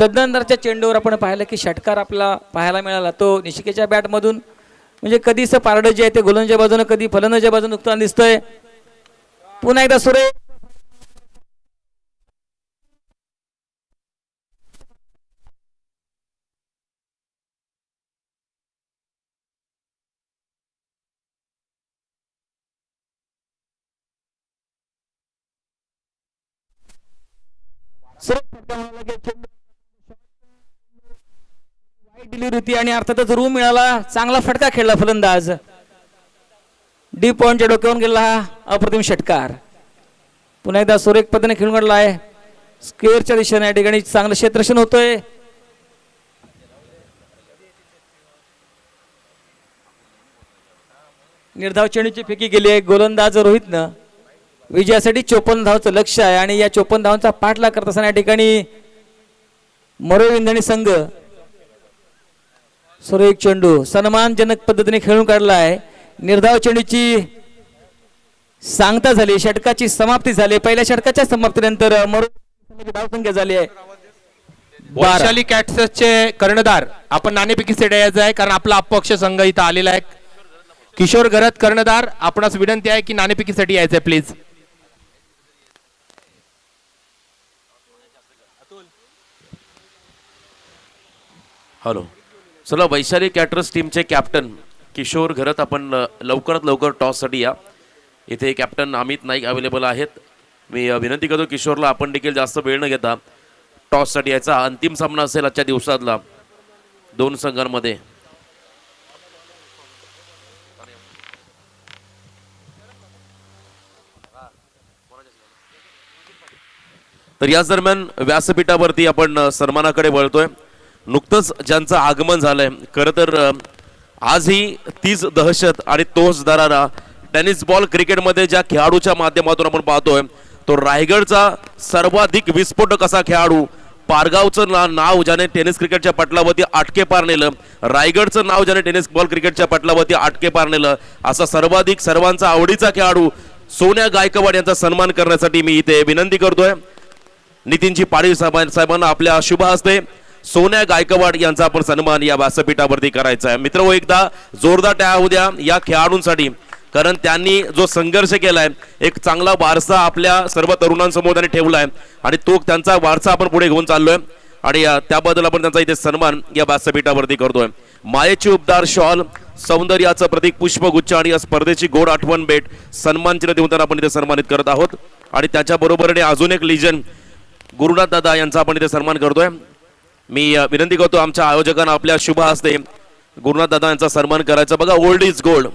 A: तदनंतरच्या चेंडूवर आपण पाहिलं की षटकार आपला पाहायला मिळाला, तो निशिकेच्या बॅटमधून. म्हणजे कधीच पारडं जे आहे ते गोलंदाजाच्या बाजूने, कधी फलंदाजाच्या बाजूने नुकसान दिसतंय. पुन्हा एकदा सुरेख डिलिव्हरी होती आणि अर्थातच रूम मिळाला. चांगला फटका खेळला फलंदाज. डी पॉइंटच्या डोक्यावरून गेला हा अप्रतिम षटकार. पुन्हा एकदा सुरेख पद्धतीने खेळून काढला आहे. स्क्वेअरच्या दिशेने या ठिकाणी चांगलं क्षेत्ररक्षण होतोय. निर्धाव चेंडूची फेकी गेली आहे. गोलंदाज रोहितनं विजयासाठी 54 धावांचं लक्ष आहे आणि या 54 धावांचा पाठलाग करत असताना या ठिकाणी मरोविंधणी संघ सुरेख चेंडू सन्मानजनक पद्धतीने खेळून काढला आहे. निर्धाव चेंडूची सांगता झाली, षटकाची समाप्ती झाली. पहिल्या षटकाच्या समाप्तीनंतर मरोविंधणी धावसंख्या झाली आहे
B: वैशाली कॅट्सचे कर्णधार आपण नाणेफेकीसाठी द्यायचं आहे, कारण आपला अपक्ष संघ इथं आलेला आहे. किशोर घरत कर्णधार, आपणास विनंती आहे की नाणेफेकीसाठी यायचं आहे प्लीज.
C: हॅलो, चला वैशाली कॅटरर्स टीमचे कॅप्टन किशोर घरत आपण लवकरात लवकर टॉससाठी या. इथे कॅप्टन अमित नाईक अवेलेबल आहेत. मी विनंती करतो किशोरला आपण देखील जास्त वेळ न घेता टॉससाठी यायचा. अंतिम सामना असेल आजच्या दिवसातला दोन संघांमध्ये. तर याच दरम्यान व्यासपीठावरती आपण सन्मानाकडे वळतोय. नुकतंच ज्यांचं आगमन झालंय, खरं तर आज ही तीच दहशत आणि तोच दरारा टेनिस बॉल क्रिकेटमध्ये ज्या खेळाडूच्या माध्यमातून आपण पाहतोय, तो रायगडचा सर्वाधिक विस्फोटक असा खेळाडू, पारगावचं नाव ज्याने टेनिस क्रिकेटच्या पटलावरती आटके पार नेलं, रायगडचं नाव ज्याने टेनिस बॉल क्रिकेटच्या पटलावरती आटके पार नेलं, असा सर्वाधिक सर्वांचा आवडीचा खेळाडू सोन्या गायकवाड यांचा सन्मान करण्यासाठी मी इथे विनंती करतोय. नितीनजी पाटील साहेबांना आपल्या शुभ हस्ते सोन्या गायकवाड यांचा आपण सन्मान या व्यासपीठावरती करायचा आहे. मित्र, एकदा जोरदार टाळ्या होऊ द्या या खेळाडूंसाठी, कारण त्यांनी जो संघर्ष केलाय, एक चांगला वारसा आपल्या सर्व तरुणांसमोर त्यांनी ठेवलाय आणि तो त्यांचा वारसा आपण पुढे घेऊन चाललोय आणि त्याबद्दल आपण त्यांचा इथे सन्मान या व्यासपीठावरती करतोय. मायेची उपदार शॉल, सौंदर्याचं प्रतीक पुष्पगुच्छ आणि या स्पर्धेची गोड आठवण भेट सन्मान चिन्ह देऊन त्यांना आपण इथे सन्मानित करत आहोत. आणि त्याच्या बरोबरीने अजून एक लिजन गुरुनाथ दादा यांचा आपण इथे सन्मान करतोय. मी विनंती करतो आमच्या आयोजकांना आपल्या शुभ हस्ते गुरुनाथ दादा यांचा सन्मान करायचा. बघा, ओल्ड इज गोल्ड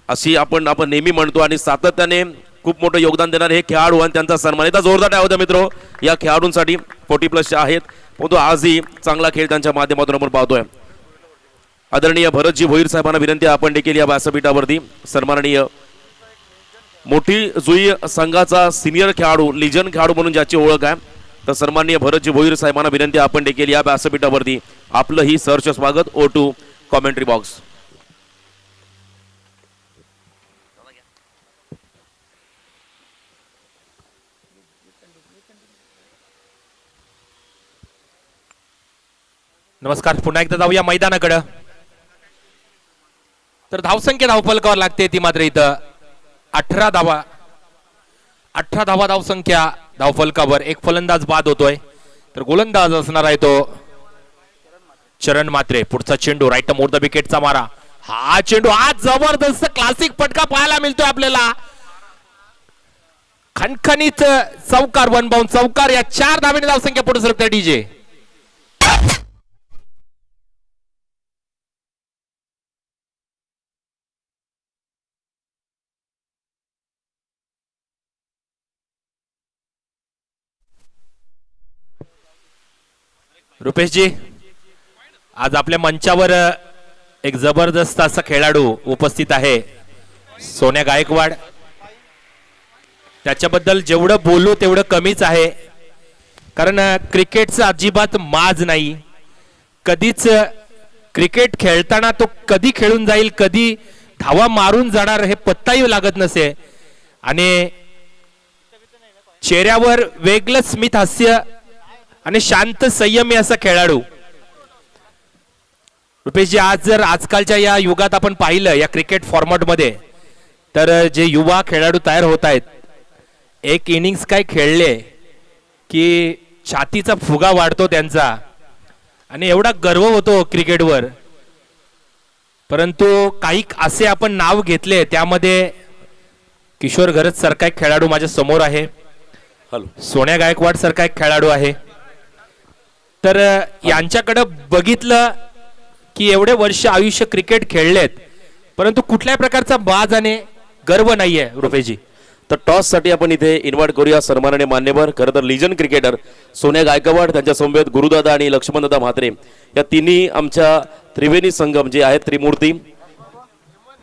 C: अशी आपण नेहमी म्हणतो आणि सातत्याने खूप मोठं योगदान देणारे हे खेळाडू आणि त्यांचा सन्मान. एकदा जोरदार टाळ्या होत्या मित्र या खेळाडूंसाठी. 40+ आहेत, परंतु आजही चांगला खेळ त्यांच्या माध्यमातून आपण पाहतोय. आदरणीय भरतजी भोईर साहेबांना विनंती आपण देखील या व्यासपीठावरती सन्माननीय मोठी जुई संघाचा सिनियर खेळाडू, लिजन खेळाडू म्हणून ज्याची ओळख आहे, तर सन्माननीय भरतजी भोईर साहेबांना विनंती आपण देखील या व्यासपीठावरती आपलं ही सहर्ष स्वागत. O2 commentary box.
B: नमस्कार, पुन्हा एकदा जाऊया मैदानाकडं. तर धावसंख्या धावफलकावर लागते ती मात्र इथं 18 धावा धावसंख्या धावफलकावर. एक फलंदाज बाद होतोय, तर गोलंदाज असणार आहे तो चरण मात्रे. पुढचा चेंडू राईट मोर द विकेटचा मारा. हा चेंडू आज जबरदस्त क्लासिक फटका पाहायला मिळतोय आपल्याला. खणखणीत चौकार, 1 बाउंड चौकार. या 4 धावेने धावसंख्या पुढे सरकते डीजे. रुपेशजी, आज आपल्या मंचावर एक जबरदस्त असा खेळाडू उपस्थित आहे, सोन्या गायकवाड. त्याच्याबद्दल जेवढं बोलू तेवढं कमीच आहे, कारण क्रिकेटचा अजिबात माज नाही. कधीच क्रिकेट खेळताना तो कधी खेळून जाईल, कधी धावा मारून जाणार हे पत्ताही लागत नसे. आणि चेहऱ्यावर वेगळं स्मित हास्य आणि शांत संयमी असा खेळाडू. रुपेशजी, आज जर आजकालच्या या युगात आपण पाहिलं या क्रिकेट फॉर्मॅट मध्ये, तर जे युवा खेळाडू तयार होत आहेत, एक इनिंग्स काय खेळले की छातीचा फुगा वाढतो त्यांचा आणि एवढा गर्व होतो क्रिकेटवर. परंतु काही असे आपण नाव घेतले, त्यामध्ये किशोर गरज सारखा एक खेळाडू माझ्या समोर आहे, सोन्या गायकवाड सारखा एक खेळाडू आहे. तर यांच्याकडे बघितलं की एवढे वर्ष आयुष्य क्रिकेट खेळलेत, परंतु कुठल्याही प्रकारचा बाज आणि गर्व नाहीये. रुपेशजी,
C: तर टॉस साठी आपण इथे इन्व्हाइट करूया सन्माननीय मान्यवर, खरं तर लिजन क्रिकेटर सोन्या गायकवाड, त्यांच्या समवेत गुरुदादा आणि लक्ष्मणदादा म्हात्रे, या तिन्ही आमच्या त्रिवेणी संगम जे आहेत त्रिमूर्ती,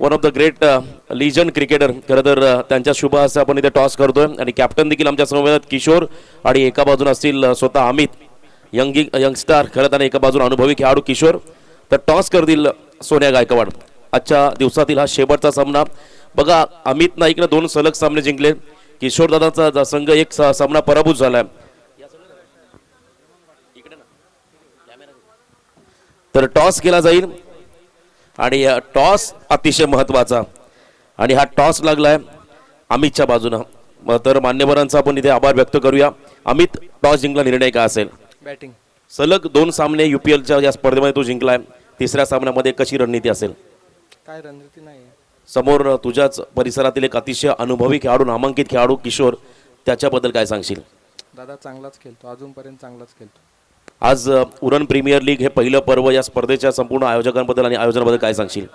C: one of the great legend cricketer. खरं तर त्यांच्या शुभ हस्ते आपण इथे टॉस करतोय. आणि कॅप्टन देखील आमच्या समवेत किशोर, आणि एका बाजूला असतील स्वतः अमित, यंगस्टार खरं तर, एका बाजूला अनुभवी खेळाडू किशोर. तर टॉस करतील सोन्या गायकवाड. आजच्या दिवसातील हा शेवटचा सामना. बघा, अमित नाईकनं 2 सलग सामने जिंकले, किशोर दादाचा संघ एक सामना पराभूत झालाय. तर टॉस केला जाईल आणि टॉस अतिशय महत्वाचा, आणि हा टॉस लागलाय अमितच्या बाजूनं. तर मान्यवरांचा आपण इथे आभार व्यक्त करूया. अमित, टॉस जिंकला, निर्णय काय असेल?
E: बॅटिंग.
C: सलग 2 सामने UPLच्या या स्पर्धेमध्ये तो जिंकलाय. तिसऱ्या सामन्यामध्ये कशी रणनीती असेल?
E: काय रणनीती नाही.
C: समोर तुझ्याच परिसरातील एक अतिशय अनुभवी खेळाडू, नामांकित खेळाडू किशोर, त्याच्याबद्दल काय सांगशील?
E: दादा चांगलाच खेळतो, अजूनपर्यंत चांगलाच खेळतो.
C: आज उरण प्रीमियर लीग हे पहिलं पर्व, या स्पर्धेच्या संपूर्ण आयोजकांबद्दल आणि आयोजनाबद्दल काय सांगशील?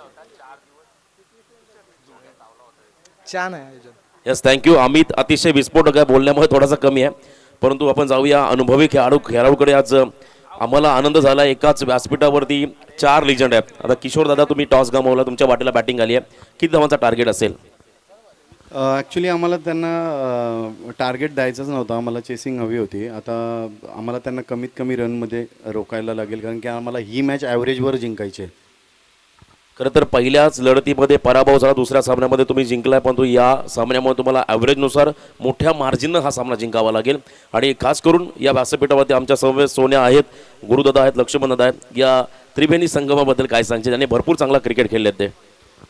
E: छान आहे आयोजन.
C: Yes, thank you Amit. अतिशय विस्फोटक आहे, बोलण्यामध्ये थोडासा कमी आहे, परंतु आपण जाऊया अनुभवी खेळाडूकडे. आज आम्हाला आनंद झाला, एकाच व्यासपीठावरती 4 लिजंड आहेत. आता किशोर दादा, तुम्ही टॉस गमावला, तुमच्या वाटेला बॅटिंग आली आहे, किती धावांचा टार्गेट असेल?
F: ॲक्च्युली आम्हाला त्यांना टार्गेट द्यायचंच नव्हतं, आम्हाला चेसिंग हवी होती. आता आम्हाला त्यांना कमीत कमी रनमध्ये रोकायला लागेल, कारण की आम्हाला ही मॅच ॲव्हरेजवर जिंकायची आहे.
C: खरं तर पहिल्याच लढतीमध्ये पराभव झाला, दुसऱ्या सामन्यामध्ये तुम्ही जिंकलाय, परंतु या सामन्यामध्ये तुम्हाला ॲव्हरेजनुसार मोठ्या मार्जिननं हा सामना जिंकावा लागेल. आणि खास करून या व्यासपीठावरती आमच्या समवेत सोन्या आहेत, गुरुदादा आहेत, लक्ष्मणदादा आहेत. या त्रिवेणी संगमाबद्दल काय सांगते? त्यांनी भरपूर चांगला क्रिकेट खेळलेत ते.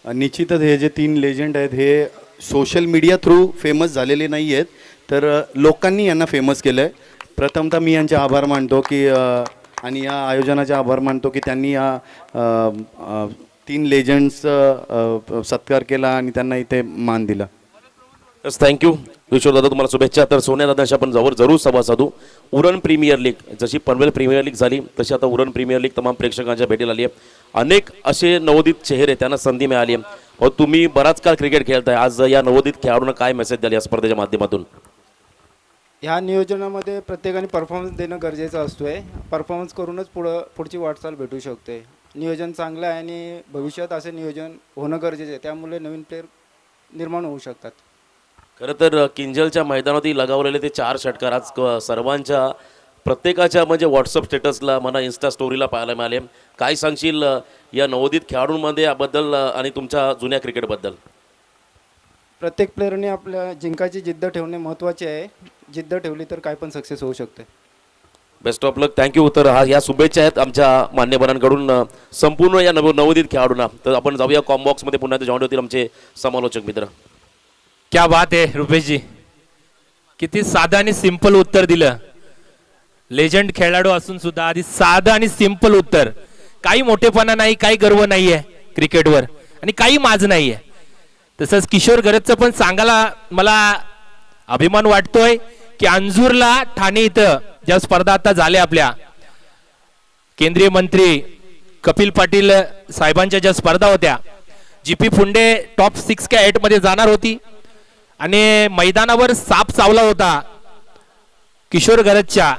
F: निश्चितच हे जे 3 लेजंड आहेत हे सोशल मीडिया थ्रू फेमस झालेले नाही आहेत, तर लोकांनी यांना फेमस केलं आहे. प्रथमतः मी यांचे आभार मानतो की आणि या आयोजनाचे आभार मानतो की त्यांनी या 3 लेजंड्सचा सत्कार केला आणि त्यांना इथे मान दिला.
C: थँक्यू किशोर दादा, तुम्हाला शुभेच्छा. तर सोन्या दादांशी आपण जरूर संवाद साधू. उरण प्रीमियर लीग, जशी पनवेल प्रीमियर लीग झाली तशी आता उरण प्रीमियर लीग तमाम प्रेक्षकांच्या भेटीला आली आहे. अनेक असे नवोदित चेहरे, त्यांना संधी मिळाली आहे. तुम्ही बराच काळ क्रिकेट खेळताय, आज या नवोदित खेळाडूंना काय मेसेज द्याल या स्पर्धेच्या माध्यमातून?
G: ह्या नियोजनामध्ये प्रत्येकाने परफॉर्मन्स देणं गरजेचं असतोय. परफॉर्मन्स करूनच पुढची वाटचाल भेटू शकते. नियोजन चांगलं आहे आणि भविष्यात असे नियोजन होणं गरजेचं आहे, त्यामुळे नवीन प्लेअर निर्माण होऊ शकतात.
C: खरं तर किंजलच्या मैदानावरती लगावलेले ते 4 षटकार आज सर्वांच्या प्रत्येकाच्या म्हणजे व्हॉट्सअप स्टेटसला, मला इन्स्टा स्टोरीला पाहायला मिळाले. काय सांगशील या नवोदित खेळाडूंमध्ये याबद्दल आणि तुमच्या जुन्या क्रिकेटबद्दल?
G: प्रत्येक प्लेअरने आपल्या जिंकायची जिद्द ठेवणे महत्त्वाचे आहे. जिद्द ठेवली तर काय पण सक्सेस होऊ शकते.
C: Best of luck. थँक्यू. तर या शुभेच्छा आहेत आमच्या मान्यवरांकडून संपूर्ण या नवोदित खेळाडूंना. तर आपण जाऊया कॉम्बॉक्समध्ये, पुन्हा जॉईन होतील आमचे समालोचक मित्र.
B: क्या बात आहे रुपेशजी, किती साधं आणि सिंपल उत्तर दिलं. लेजंड खेळाडू असून सुद्धा आधी साधं आणि सिंपल उत्तर. काही मोठेपणा नाही, काही गर्व नाहीये क्रिकेटवर आणि काही माज नाहीये. तसंच किशोर गरजचं पण सांगायला मला अभिमान वाटतोय की अंजूरला, ठाणे इथं ज्या स्पर्धा आता झाल्या आपल्या, केंद्रीय मंत्री कपिल पाटील साहेबांच्या ज्या स्पर्धा होत्या, GP फुंडे टॉप 6 का 8 मध्ये जाणार होती आणि मैदानावर साप चावला होता किशोर गरजच्या.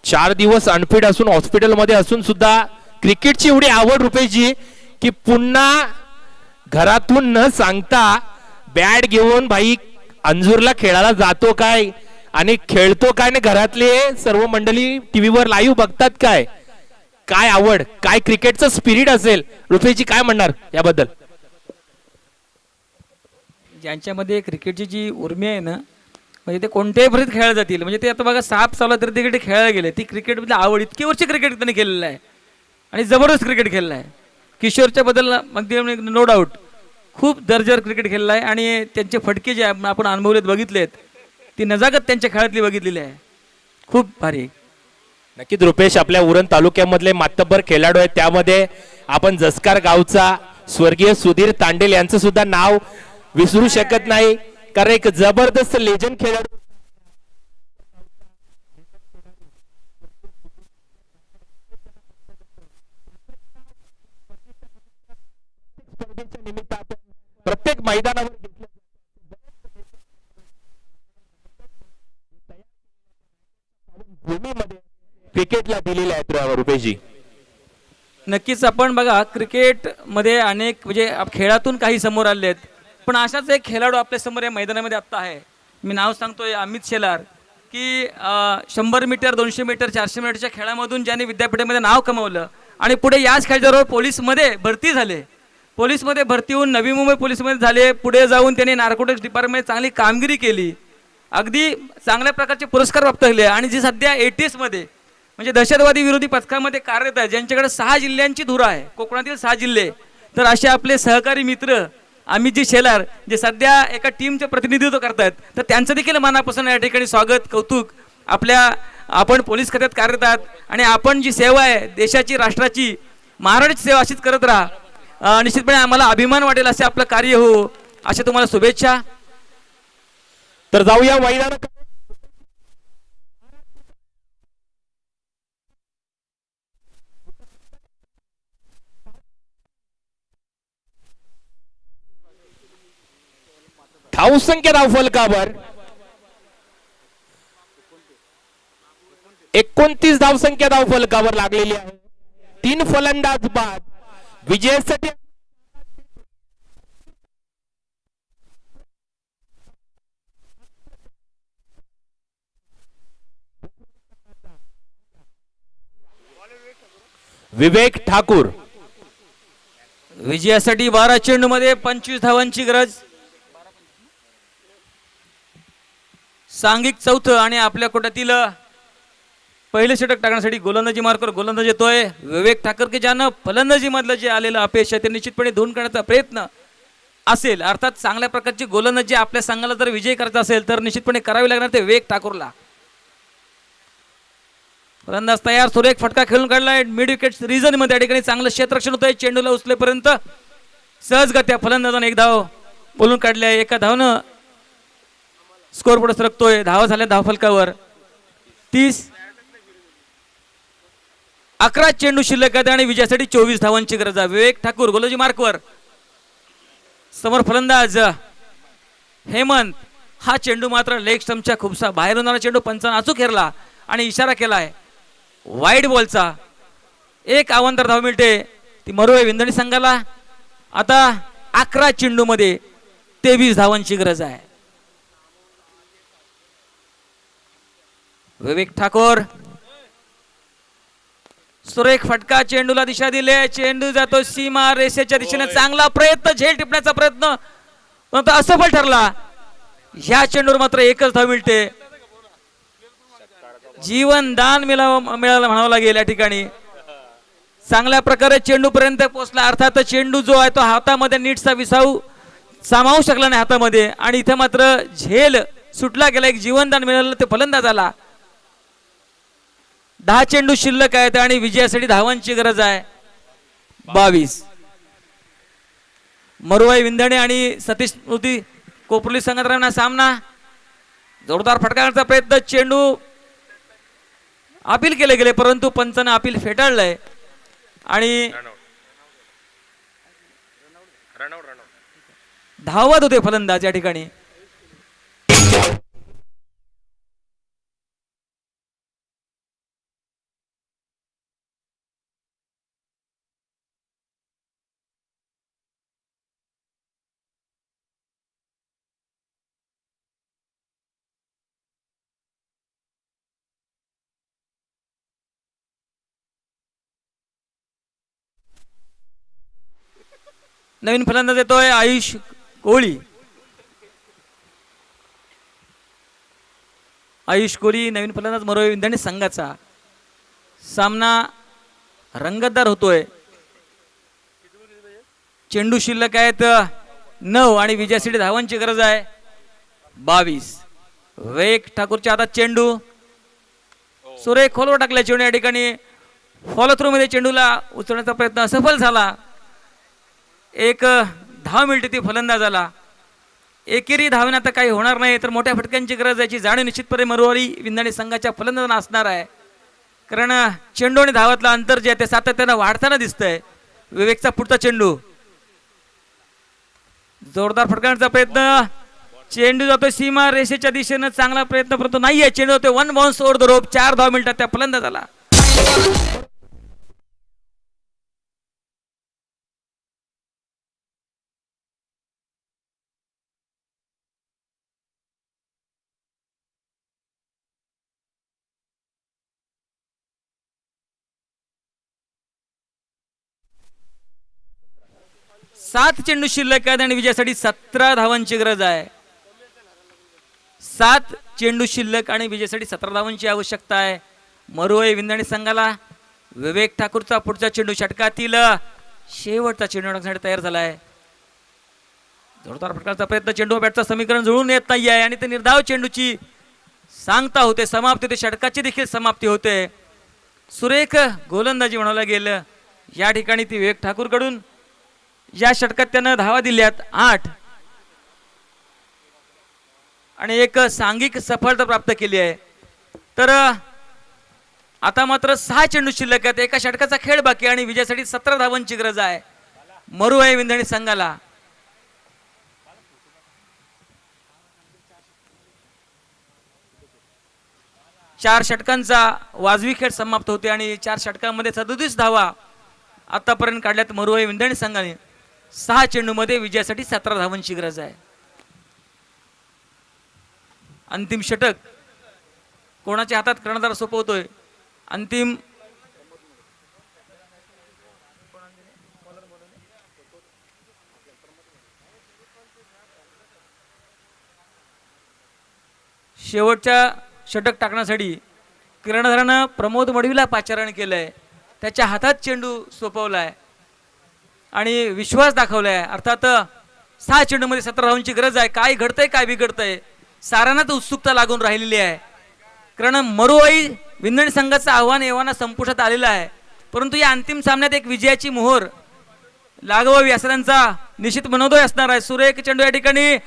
B: 4 दिवस अनफिट असून हॉस्पिटलमध्ये असून सुद्धा क्रिकेटची एवढी आवड रुपेशजी की पुन्हा घरातून न सांगता बॅट घेऊन भाई अंजूरला खेळायला जातो काय आणि खेळतो काय आणि घरातले सर्व मंडळी टीव्हीवर लाईव्ह बघतात काय. काय आवड, काय क्रिकेटचं स्पिरिट असेल रुपेशजी, काय म्हणणार याबद्दल?
A: ज्यांच्यामध्ये क्रिकेटची जी उर्मी आहे ना, म्हणजे ते कोणत्याही परिस्थितीत खेळायला जातील. म्हणजे ते आता बघा साप चावला तरी तिकडे खेळायला गेले. ती क्रिकेटमधली आवड, इतकी वर्ष क्रिकेट त्यांनी केलेलं आहे आणि जबरदस्त क्रिकेट खेळलं आहे. किशोरच्या बद्दल अगदी नो डाऊट खूप दर्जावर क्रिकेट खेळलं आहे आणि त्यांचे फटके जे आपण अनुभवलेत बघितलेत, ती नजाकत त्यांच्या खेळातली बघितलेली आहे. खूप भारी.
B: नक्कीच रुपेश, आपल्या उरण तालुक्यामधले मातब्बर खेळाडू आहेत. त्यामध्ये आपण जसकार गावचा स्वर्गीय सुधीर तांडेल यांचं सुद्धा नाव विसरू शकत नाही, कारण एक जबरदस्त लेजंड खेळाडू. प्रत्येक मैदानावर भूमीमध्ये क्रिकेटला दिलेले आहेत रुपेशजी.
A: नक्कीच आपण बघा क्रिकेटमध्ये अनेक म्हणजे खेळातून काही समोर आले आहेत, पण अशाच एक खेळाडू आपल्या समोर या मैदानामध्ये आत्ता आहे. मी नाव सांगतोय अमित शेलार, की 100 मीटर 200 मीटर 400 मीटरच्या खेळामधून ज्याने विद्यापीठामध्ये नाव कमवलं आणि पुढे याच खेळाबरोबर पोलीसमध्ये भरती झाले. पोलीसमध्ये भरती होऊन नवी मुंबई पोलीसमध्ये झाले. पुढे जाऊन त्यांनी नार्कोटिक्स डिपार्टमेंटमध्ये चांगली कामगिरी केली, अगदी चांगल्या प्रकारचे पुरस्कार प्राप्त केले आणि जी सध्या ATS मध्ये म्हणजे दहशतवादी विरोधी पथकामध्ये कार्यरत आहे, ज्यांच्याकडे 6 जिल्ह्यांची धुरा आहे, कोकणातील 6 जिल्हे. तर असे आपले सहकारी मित्र अमितजी शेलार जे सध्या एका टीमचे प्रतिनिधित्व करतात, तर त्यांचं देखील मनापासून या ठिकाणी स्वागत, कौतुक. आपण पोलीस खात्यात कार्यरत आहात आणि आपण जी सेवा आहे देशाची, राष्ट्राची, महाराष्ट्राची सेवा अशीच करत राहा. निश्चितपणे आम्हाला अभिमान वाटेल असे आपलं कार्य हो, अशा तुम्हाला शुभेच्छा.
B: तर जाऊया मैदानात. धावसंख्या धावफलकावर 29 धावसंख्या धावफलकावर लागलेली आहे. 3 फलंदाज बाद. विजयासाठी विवेक ठाकूर.
A: विजयासाठी 12 चेंडूमध्ये 25 धावांची गरज. सांघिक चौथं आणि आपल्या कोट्यातील पहिले षटक टाकण्यासाठी गोलंदाजी मार्कर गोलंदाज येतोय विवेक ठाकर, की ज्यानं फलंदाजी मधलं जे आलेलं अपयश आहे ते निश्चितपणे धुवून काढण्याचा प्रयत्न असेल. अर्थात चांगल्या प्रकारची गोलंदाजी आपल्या संघाला जर विजय करायचा असेल तर निश्चितपणे करावी लागणार ते विवेक ठाकूरला. फलंदाज तयार, सुरेख फटका खेळून काढलाय मिड विकेट रिजन मध्ये. या ठिकाणी चांगलं क्षेत्ररक्षण होतंय. चेंडूला उचलेपर्यंत सहजगत्या फलंदाजाने 1 धाव बोलून काढल्या. एका धावनं स्कोर पुढे सरकतोय. धावा झाल्या धावफलकावर 30. 11 चेंडू शिल्लक आहेत आणि विजयासाठी 24 धावांची गरज आहे. विवेक ठाकूर गोलंदाजी मार्कवर. समोर फलंदाज हेमंत. हा चेंडू मात्र लेग स्टंपच्या खूपसा बाहेर होणारा चेंडू पंचांना अचूक हेरला आणि इशारा केलाय वाईड बॉलचा. 1 अवांतर धाव मिळते ती मरुळे विंधणी संघाला. आता 11 चेंडू मध्ये 23 धावांची गरज आहे. विवेक ठाकूर सुरेख फटका, चेंडूला दिशा दिले. चेंडू जातो सीमा रेषेच्या दिशेने. चांगला प्रयत्न, झेल टिपण्याचा प्रयत्न, परंतु असफल ठरला. ह्या चेंडूवर मात्र 1च धाव मिळते. जीवन दान मिळालं म्हणावं लागेल या ठिकाणी. चांगल्या प्रकारे चेंडू पर्यंत पोहोचला. अर्थात चेंडू जो आहे तो हातामध्ये नीटसा विसाऊ सामावू शकला नाही हातामध्ये आणि इथे मात्र झेल सुटला गेला. एक जीवनदान मिळालं ते फलंदाजाला. 10 चेंडू शिल्लक आहेत आणि विजयासाठी धावांची गरज आहे 22. मरुवाई विंधणे आणि सतीश स्मृती कोपरली संघटना सामना. जोरदार फटकारण्याचा प्रयत्न. चेंडू अपील केले गेले परंतु पंचाने अपील फेटाळलंय आणि धावत होते फलंदाज या ठिकाणी. नवीन फलंदाज येतोय आयुष कोळी. आयुष कोहली नवीन फलंदाज मरोई विंधणी संघाचा. सामना रंगतदार होतोय. चेंडू शिल्लक आहेत 9 आणि विजयासाठी धावांची गरज आहे 22. विवेक ठाकूरच्या हातात चेंडू. सुरेख खोलवर टाकल्या चेंडू या ठिकाणी फॉलो थ्रू मध्ये चेंडूला उचलण्याचा प्रयत्न असफल झाला. एक धाव मिळते ती फलंदाजाला. एकेरी धावणे आता काही होणार नाही तर मोठ्या फटक्यांची गरज याची जाणीव निश्चितपणे मरोई विंधणी संघाच्या फलंदाजांना असणार आहे. कारण चेंडू आणि धावातलं अंतर जे आहे ते सातत्यानं वाढताना दिसतंय. विवेकचा पुढचा चेंडू जोरदार फटकारण्याचा प्रयत्न. चेंडू जातोय सीमा रेषेच्या दिशेनं. चांगला प्रयत्न परंतु नाहीये. चेंडू जातोय 1 बाउन्स ओव्हर द रोप. 4 धाव मिळतात त्या फलंदाजाला. सात चेंडू शिल्लक आहेत आणि विजयासाठी 17 धावांची गरज आहे. 7 चेंडू शिल्लक आणि विजयासाठी 17 धावांची आवश्यकता आहे मरोई विंधणी संघाला. विवेक ठाकूरचा पुढचा चेंडू षटकातील शेवटचा चेंडू टाकण्यासाठी तयार झाला आहे. जोरदार फटकारचा प्रयत्न. चेंडू बॅटचं समीकरण जुळून येत नाही आहे आणि ते निर्धाव चेंडूची सांगता होते, समाप्ती होते, षटकाची देखील समाप्ती होते. सुरेख गोलंदाजी म्हणायला गेलं या ठिकाणी ती विवेक ठाकूरकडून. या षटकात त्यानं धावा दिल्यात 8 आणि एक सांघिक सफलता प्राप्त केली आहे. तर आता मात्र 6 चेंडू शिल्लक आहेत. एका षटकाचा खेळ बाकी आणि विजयासाठी 17 धावांची गरज आहे मरोई विंधणी संघाला. चार षटकांचा वाजवी खेळ समाप्त होते आणि 4 षटकांमध्ये 37 धावा आतापर्यंत काढल्यात मरोई विंधणी संघाने. 6 चेंडूमध्ये विजयासाठी 17 धावांची गरज आहे. अंतिम षटक कोणाच्या हातात कर्णधार सोपवतोय. अंतिम शेवटच्या षटक टाकण्यासाठी कर्णधारानं प्रमोद मडवीला पाचारण केलंय. त्याच्या हातात चेंडू सोपवलाय आणि विश्वास दाखवलाय. अर्थात 6 चेंडूमध्ये 17 धावांची गरज आहे. काय घडतंय काय बिघडतंय सारांनाच उत्सुकता लागून राहिलेली आहे. कारण मरोई विंधणी संघाचं आव्हान एव्हाना संपुष्टात आलेलं आहे. परंतु या अंतिम सामन्यात एक विजयाची मोहर लागवावी असा त्यांचा निश्चित मनोदय असणार आहे. सुरेख चेंडू या ठिकाणी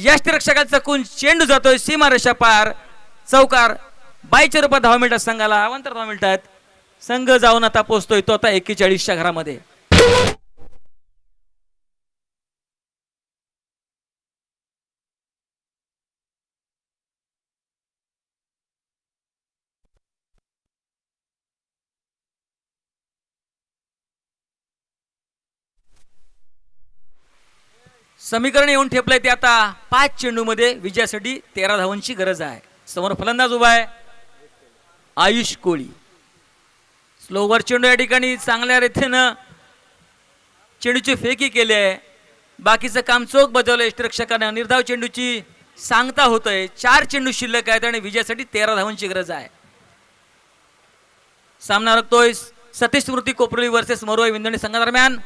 A: यष्टिरक्षकाचा चकून चेंडू जातोय सीमारेषा पार. चौकार 22 रूपात धावा मिळतात संघाला. अवांतर धावा मिळतात. संघ जाऊन आता पोहोचतोय तो आता 41च्या घरामध्ये. समीकरण येऊन ठेपलंय ते आता 5 चेंडूमध्ये विजयासाठी 13 धावांची गरज आहे. समोर फलंदाज उभा आहे आयुष कोळी. स्लोवर चेंडू या ठिकाणी चांगल्या रीतीनं चेंडूची फेकी केली आहे. बाकीचं काम चोख बजावलं यष्टिरक्षकाने. निर्धाव चेंडूची सांगता होतंय. 4 चेंडू शिल्लक आहेत आणि विजयासाठी 13 धावांची गरज आहे. सामना रंगतोय सतीश स्मृती कोपरोली वर्सेस मरोई विंधणी संघादरम्यान.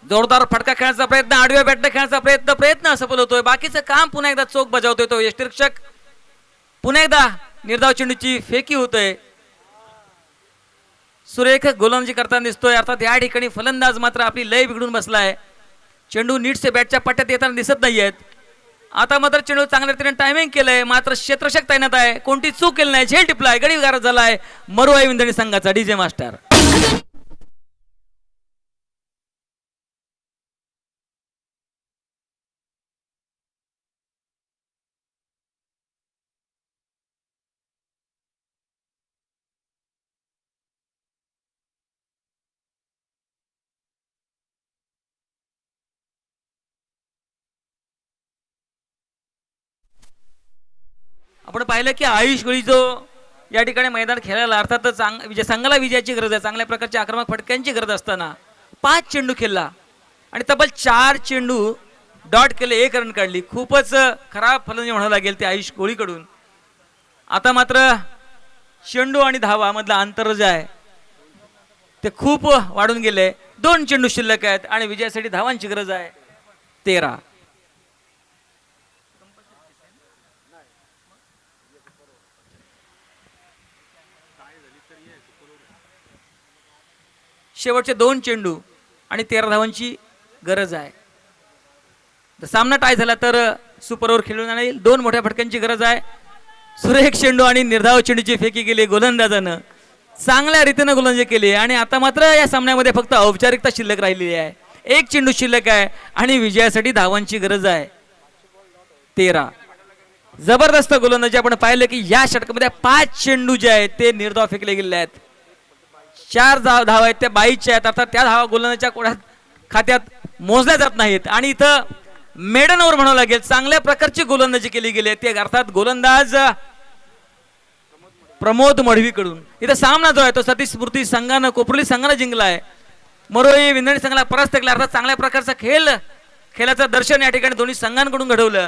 A: जोरदार फटका खेळण्याचा प्रयत्न. आडव्या बॅटने खेळण्याचा प्रयत्न असफल होतोय. बाकीचं काम पुन्हा एकदा चोख बजावतोय तो यष्टिरक्षक. पुन्हा एकदा निर्धाव चेंडूची फेकी होतोय. सुरेख गोलंदाजी करताना दिसतोय. अर्थात या ठिकाणी फलंदाज मात्र आपली लय बिघडून बसलाय. चेंडू नीटसे बॅटच्या पट्ट्यात येताना दिसत नाहीयेत. आता मात्र चेंडू चांगल्या रीतीने टायमिंग केलंय. मात्र क्षेत्ररक्षक तैनात आहे. कोणती चूक केली नाही. झेल टिपलाय. गडी गारद झालाय मरोई विंधणी संघाचा डीजे मास्टर. आपण पाहिलं की आयुष कोळी जो या ठिकाणी मैदान खेळायला अर्थातच संघाला विजयाची गरज आहे. चांगल्या प्रकारच्या आक्रमक फटक्यांची गरज असताना 5 चेंडू खेळला आणि तब्बल 4 चेंडू डॉट केले, 1 रन काढली. खूपच खराब फलंदाजी म्हणावं लागेल ते आयुष कोळीकडून. आता मात्र चेंडू आणि धावा मधला अंतर जे आहे ते खूप वाढून गेले. 2 चेंडू शिल्लक आहेत आणि विजयासाठी धावांची गरज आहे. 13. शेवटचे 2 चेंडू आणि 13 धावांची गरज आहे. जर सामना टाय झाला तर सुपर ओव्हर खेळून येईल. 2 मोठ्या फटक्यांची गरज आहे. सुरेख चेंडू आणि निर्धाव चेंडूची फेकी केली गोलंदाजानं. चांगल्या रीतीनं गोलंदाजी केली आणि आता मात्र या सामन्यामध्ये फक्त औपचारिकता शिल्लक राहिलेली आहे. 1 चेंडू शिल्लक आहे आणि विजयासाठी धावांची गरज आहे. 13. जबरदस्त गोलंदाजी आपण पाहिलं की या षटकामध्ये 5 चेंडू जे आहेत ते निर्धाव फेकले गेलेले आहेत. 4 धावा आहेत त्या बाईच्या आहेत, अर्थात त्या धावा गोलंदाजाच्या कोड्यात खात्यात मोजल्या जात नाहीत. आणि इथं मेडन ओव्हर म्हणावं लागेल, चांगल्या प्रकारची गोलंदाजी केली गेली आहे. ते अर्थात गोलंदाज प्रमोद मढवीकडून. इथं सामना जो आहे तो सतीश स्फूर्ती संघानं कोपरली संघानं जिंकला आहे. मरोई विंदणी संघाला परास्त केला. अर्थात चांगल्या प्रकारचा खेळाचं दर्शन या ठिकाणी दोन्ही संघांकडून घडवलं.